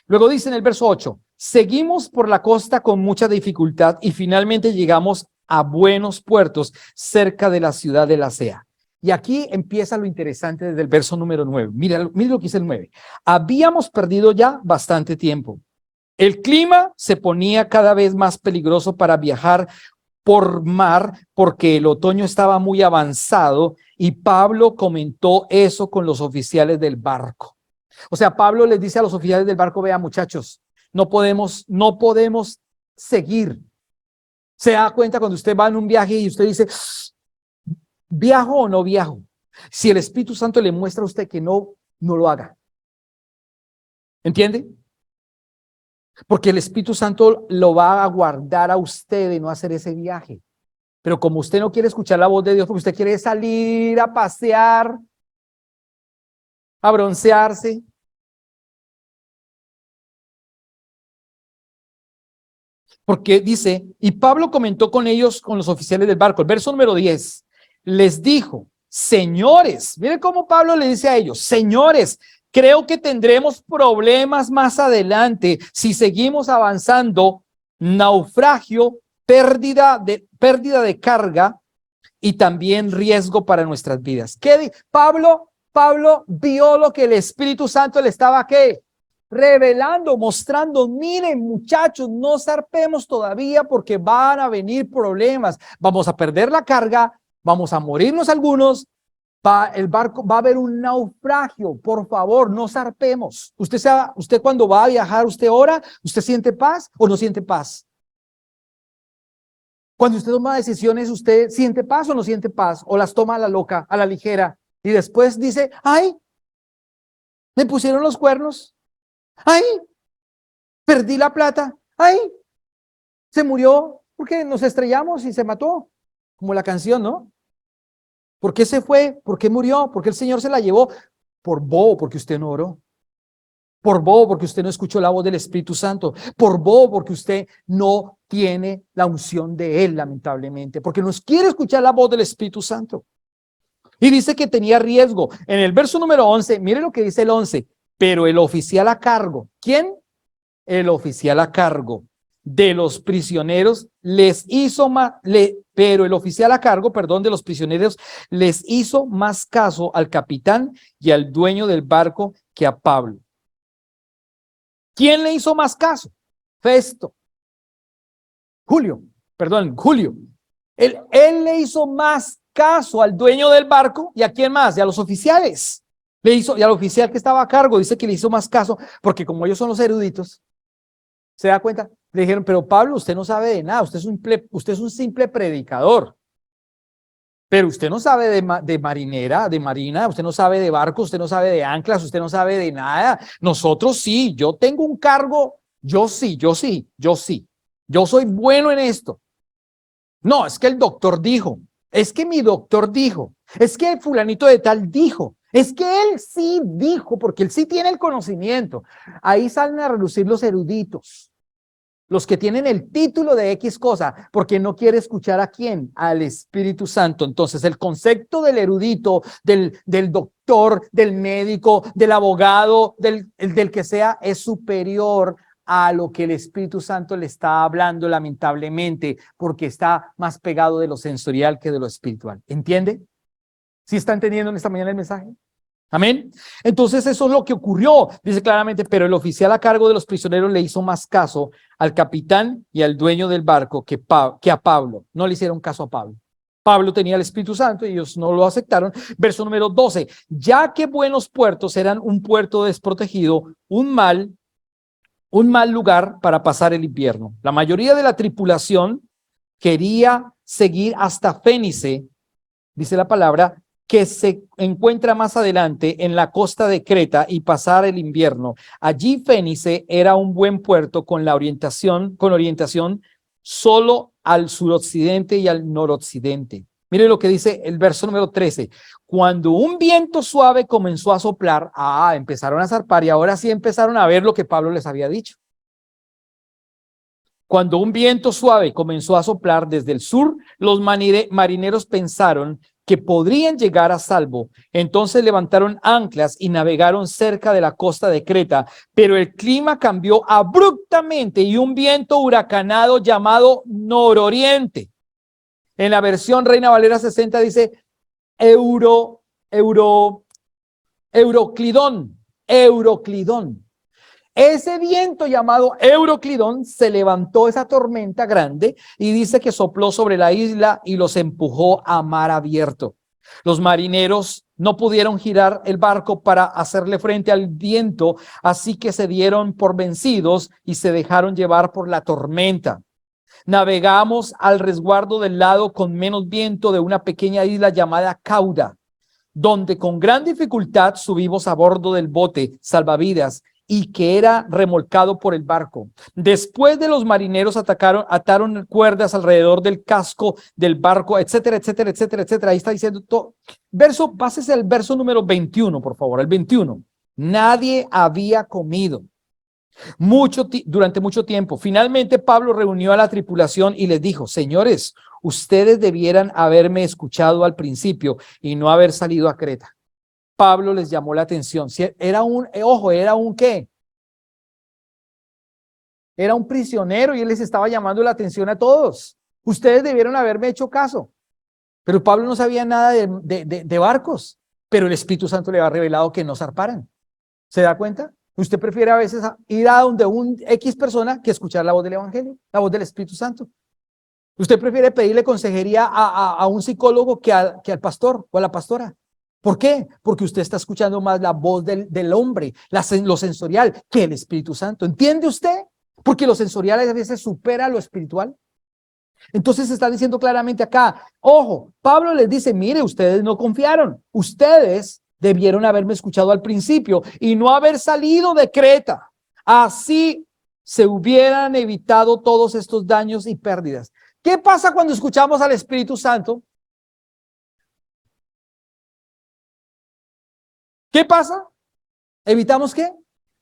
Luego dice en el verso 8, seguimos por la costa con mucha dificultad y finalmente llegamos a buenos puertos cerca de la ciudad de Lasea. Y aquí empieza lo interesante desde el verso número 9. Mira lo que dice el 9. Habíamos perdido ya bastante tiempo. El clima se ponía cada vez más peligroso para viajar por mar porque el otoño estaba muy avanzado y Pablo comentó eso con los oficiales del barco. O sea, Pablo les dice a los oficiales del barco, vean muchachos, no podemos seguir. Se da cuenta cuando usted va en un viaje y usted dice, ¿viajo o no viajo? Si el Espíritu Santo le muestra a usted que no lo haga. ¿Entiende? Porque el Espíritu Santo lo va a guardar a usted de no hacer ese viaje. Pero como usted no quiere escuchar la voz de Dios, porque usted quiere salir a pasear, a broncearse. Porque dice, y Pablo comentó con ellos, con los oficiales del barco, el verso número 10, les dijo, señores, miren cómo Pablo le dice a ellos, señores, creo que tendremos problemas más adelante si seguimos avanzando, naufragio, pérdida de carga y también riesgo para nuestras vidas. Pablo vio lo que el Espíritu Santo le estaba, ¿qué? Revelando, mostrando, miren muchachos, no zarpemos todavía porque van a venir problemas, vamos a perder la carga, vamos a morirnos algunos, el barco va a haber un naufragio, por favor, no zarpemos. Usted cuando va a viajar, usted ora, ¿usted siente paz o no siente paz? Cuando usted toma decisiones, ¿usted siente paz o no siente paz? ¿O las toma a la loca, a la ligera? Y después dice, ay, me pusieron los cuernos. Ay, perdí la plata. Ay, se murió porque nos estrellamos y se mató. Como la canción, ¿no? ¿Por qué se fue? ¿Por qué murió? ¿Por qué el Señor se la llevó? Por bobo, porque usted no oró. Por bobo, porque usted no escuchó la voz del Espíritu Santo. Por bobo, porque usted no tiene la unción de Él, lamentablemente. Porque no quiere escuchar la voz del Espíritu Santo. Y dice que tenía riesgo. En el verso número 11, mire lo que dice el 11. Pero el oficial a cargo, ¿quién? El oficial a cargo de los prisioneros pero el oficial a cargo, de los prisioneros les hizo más caso al capitán y al dueño del barco que a Pablo. ¿Quién le hizo más caso? Julio. Él le hizo más caso al dueño del barco y a quién más, y a los oficiales. Y al oficial que estaba a cargo, dice que le hizo más caso, porque como ellos son los eruditos, ¿se da cuenta? Le dijeron, pero Pablo, usted no sabe de nada, usted es un simple predicador, pero usted no sabe de marina, usted no sabe de barcos, usted no sabe de anclas, usted no sabe de nada. Nosotros sí, yo tengo un cargo, yo sí, yo soy bueno en esto. No, es que el doctor dijo, es que mi doctor dijo, es que el fulanito de tal dijo. Es que él sí dijo, porque él sí tiene el conocimiento. Ahí salen a relucir los eruditos, los que tienen el título de X cosa, porque no quiere escuchar a quién, al Espíritu Santo. Entonces el concepto del erudito, del doctor, del médico, del abogado, del que sea, es superior a lo que el Espíritu Santo le está hablando, lamentablemente, porque está más pegado de lo sensorial que de lo espiritual. ¿Entiende? ¿Sí está entendiendo en esta mañana el mensaje? Amén. Entonces eso es lo que ocurrió. Dice claramente, pero el oficial a cargo de los prisioneros le hizo más caso al capitán y al dueño del barco que a Pablo. No le hicieron caso a Pablo. Pablo tenía el Espíritu Santo y ellos no lo aceptaron. Verso número 12. Ya que buenos puertos eran un puerto desprotegido, un mal lugar para pasar el invierno. La mayoría de la tripulación quería seguir hasta Fénice, dice la palabra, que se encuentra más adelante en la costa de Creta y pasar el invierno. Allí Fénice era un buen puerto con orientación solo al suroccidente y al noroccidente. Mire lo que dice el verso número 13. Cuando un viento suave comenzó a soplar, empezaron a zarpar y ahora sí empezaron a ver lo que Pablo les había dicho. Cuando un viento suave comenzó a soplar desde el sur, los marineros pensaron que podrían llegar a salvo. Entonces levantaron anclas y navegaron cerca de la costa de Creta, pero el clima cambió abruptamente y un viento huracanado llamado nororiente. En la versión Reina Valera 60 dice Euroclidón. Ese viento llamado Euroclidón se levantó esa tormenta grande y dice que sopló sobre la isla y los empujó a mar abierto. Los marineros no pudieron girar el barco para hacerle frente al viento, así que se dieron por vencidos y se dejaron llevar por la tormenta. Navegamos al resguardo del lado con menos viento de una pequeña isla llamada Cauda, donde con gran dificultad subimos a bordo del bote salvavidas y que era remolcado por el barco. Después de los marineros ataron cuerdas alrededor del casco del barco, etcétera, etcétera, etcétera, etcétera. Ahí está diciendo todo. Pásese al verso número 21, por favor, el 21. Nadie había comido durante mucho tiempo. Finalmente Pablo reunió a la tripulación y les dijo: señores, ustedes debieran haberme escuchado al principio y no haber salido a Creta. Pablo les llamó la atención. Era un ¿qué? Era un prisionero y él les estaba llamando la atención a todos. Ustedes debieron haberme hecho caso. Pero Pablo no sabía nada de barcos, pero el Espíritu Santo le había revelado que no zarparan. ¿Se da cuenta? Usted prefiere a veces ir a donde un X persona que escuchar la voz del Evangelio, la voz del Espíritu Santo. Usted prefiere pedirle consejería a un psicólogo que al pastor o a la pastora. ¿Por qué? Porque usted está escuchando más la voz del hombre, lo sensorial, que el Espíritu Santo. ¿Entiende usted? Porque lo sensorial a veces supera lo espiritual. Entonces se está diciendo claramente acá, ojo, Pablo les dice: mire, ustedes no confiaron, ustedes debieron haberme escuchado al principio y no haber salido de Creta. Así se hubieran evitado todos estos daños y pérdidas. ¿Qué pasa cuando escuchamos al Espíritu Santo? ¿Qué pasa? ¿Evitamos qué?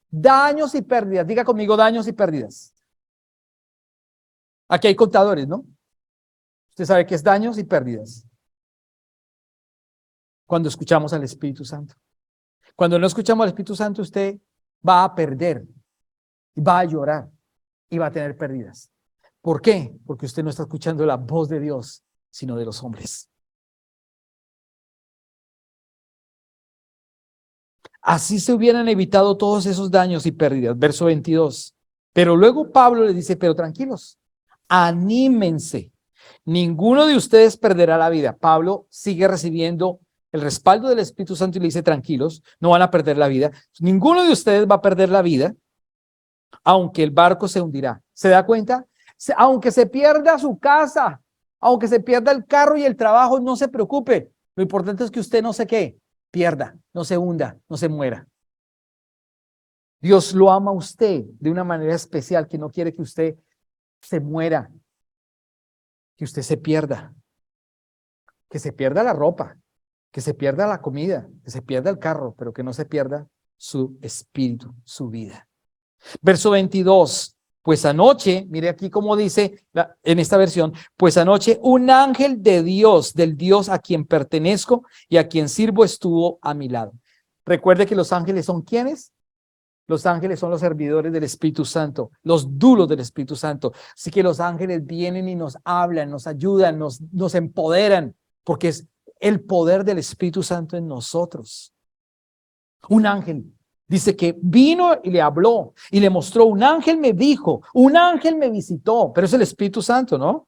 Daños y pérdidas. Diga conmigo: daños y pérdidas. Aquí hay contadores, ¿no? Usted sabe qué es daños y pérdidas. Cuando escuchamos al Espíritu Santo. Cuando no escuchamos al Espíritu Santo, usted va a perder, va a llorar y va a tener pérdidas. ¿Por qué? Porque usted no está escuchando la voz de Dios, sino de los hombres. Así se hubieran evitado todos esos daños y pérdidas. Verso 22. Pero luego Pablo les dice: pero tranquilos, anímense. Ninguno de ustedes perderá la vida. Pablo sigue recibiendo el respaldo del Espíritu Santo y le dice: tranquilos, no van a perder la vida. Ninguno de ustedes va a perder la vida, aunque el barco se hundirá. ¿Se da cuenta? Aunque se pierda su casa, aunque se pierda el carro y el trabajo, no se preocupe. Lo importante es que usted no se qué, pierda, no se hunda, no se muera. Dios lo ama a usted de una manera especial, que no quiere que usted se muera, que usted se pierda, que se pierda la ropa, que se pierda la comida, que se pierda el carro, pero que no se pierda su espíritu, su vida. Verso 22. Pues anoche, mire aquí cómo dice en esta versión: pues anoche un ángel de Dios, del Dios a quien pertenezco y a quien sirvo, estuvo a mi lado. Recuerde que los ángeles son ¿quiénes? Los ángeles son los servidores del Espíritu Santo, los dulos del Espíritu Santo. Así que los ángeles vienen y nos hablan, nos ayudan, nos empoderan, porque es el poder del Espíritu Santo en nosotros. Un ángel dice que vino y le habló y le mostró. Un ángel me dijo, un ángel me visitó, pero es el Espíritu Santo, ¿no?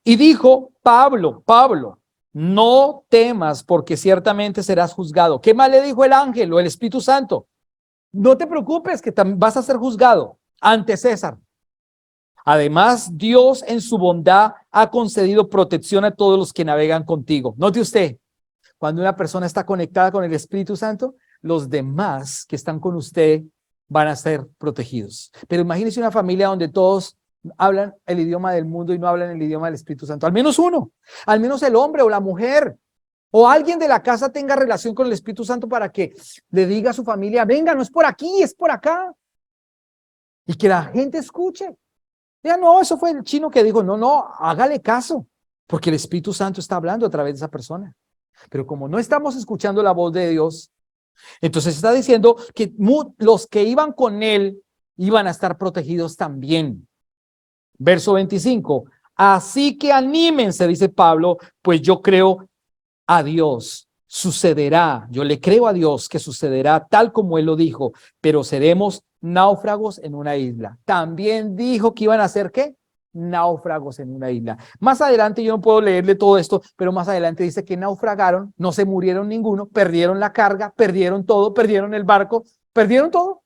Y dijo: Pablo, No temas, porque ciertamente serás juzgado. ¿Qué más le dijo el ángel o el Espíritu Santo? No te preocupes, que vas a ser juzgado ante César. Además, Dios en su bondad ha concedido protección a todos los que navegan contigo. Note usted, cuando una persona está conectada con el Espíritu Santo, los demás que están con usted van a ser protegidos. Pero imagínese una familia donde todos hablan el idioma del mundo y no hablan el idioma del Espíritu Santo. Al menos uno, al menos el hombre o la mujer o alguien de la casa tenga relación con el Espíritu Santo para que le diga a su familia, venga, no es por aquí, es por acá. Y que la gente escuche. Ya no, eso fue el chino que dijo, no, hágale caso, porque el Espíritu Santo está hablando a través de esa persona. Pero como no estamos escuchando la voz de Dios, entonces está diciendo que los que iban con él iban a estar protegidos también. Verso 25, así que anímense, dice Pablo, pues yo creo a Dios, sucederá, yo le creo a Dios que sucederá tal como él lo dijo, pero seremos náufragos en una isla. También dijo que iban a ser, ¿qué? Náufragos en una isla. Más adelante, yo no puedo leerle todo esto, pero más adelante dice que naufragaron, no se murieron ninguno, perdieron la carga, perdieron todo, perdieron el barco, perdieron todo.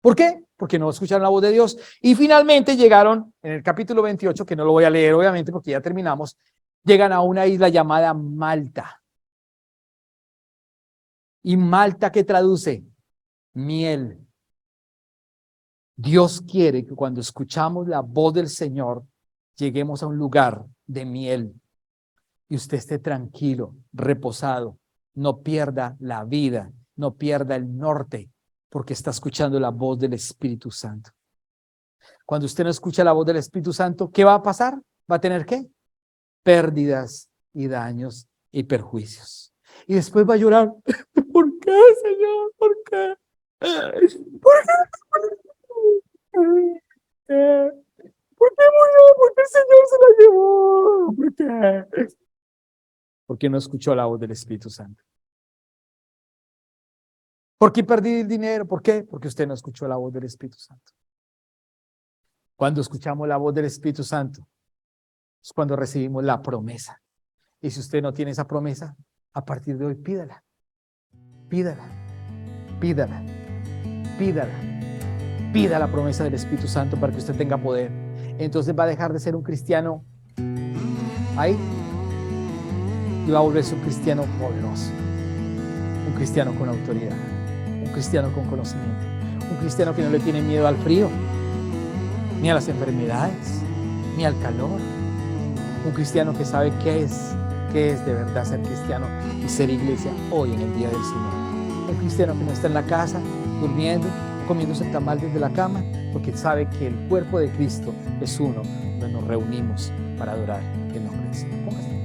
¿Por qué? Porque no escucharon la voz de Dios. Y finalmente llegaron, en el capítulo 28, que no lo voy a leer obviamente porque ya terminamos, llegan a una isla llamada Malta. Y Malta, ¿qué traduce? Miel. Dios quiere que cuando escuchamos la voz del Señor, lleguemos a un lugar de miel y usted esté tranquilo, reposado, no pierda la vida, no pierda el norte, porque está escuchando la voz del Espíritu Santo. Cuando usted no escucha la voz del Espíritu Santo, ¿qué va a pasar? ¿Va a tener qué? Pérdidas y daños y perjuicios. Y después va a llorar. ¿Por qué, Señor? ¿Por qué? ¿Por qué? ¿Por qué murió? ¿Por qué el Señor se la llevó? ¿Por qué? Porque no escuchó la voz del Espíritu Santo. ¿Por qué perdí el dinero? ¿Por qué? Porque usted no escuchó la voz del Espíritu Santo. Cuando escuchamos la voz del Espíritu Santo, es cuando recibimos la promesa. Y si usted no tiene esa promesa, a partir de hoy pídala. Pídala. Pídala. Pídala. Pida la promesa del Espíritu Santo para que usted tenga poder. Entonces va a dejar de ser un cristiano ahí y va a volverse un cristiano poderoso, un cristiano con autoridad, un cristiano con conocimiento, un cristiano que no le tiene miedo al frío, ni a las enfermedades, ni al calor, un cristiano que sabe qué es de verdad ser cristiano y ser iglesia hoy en el día del Señor, un cristiano que no está en la casa durmiendo, comiéndose el tamal desde la cama, porque sabe que el cuerpo de Cristo es uno, donde nos reunimos para adorar el nombre del Señor. Póngase.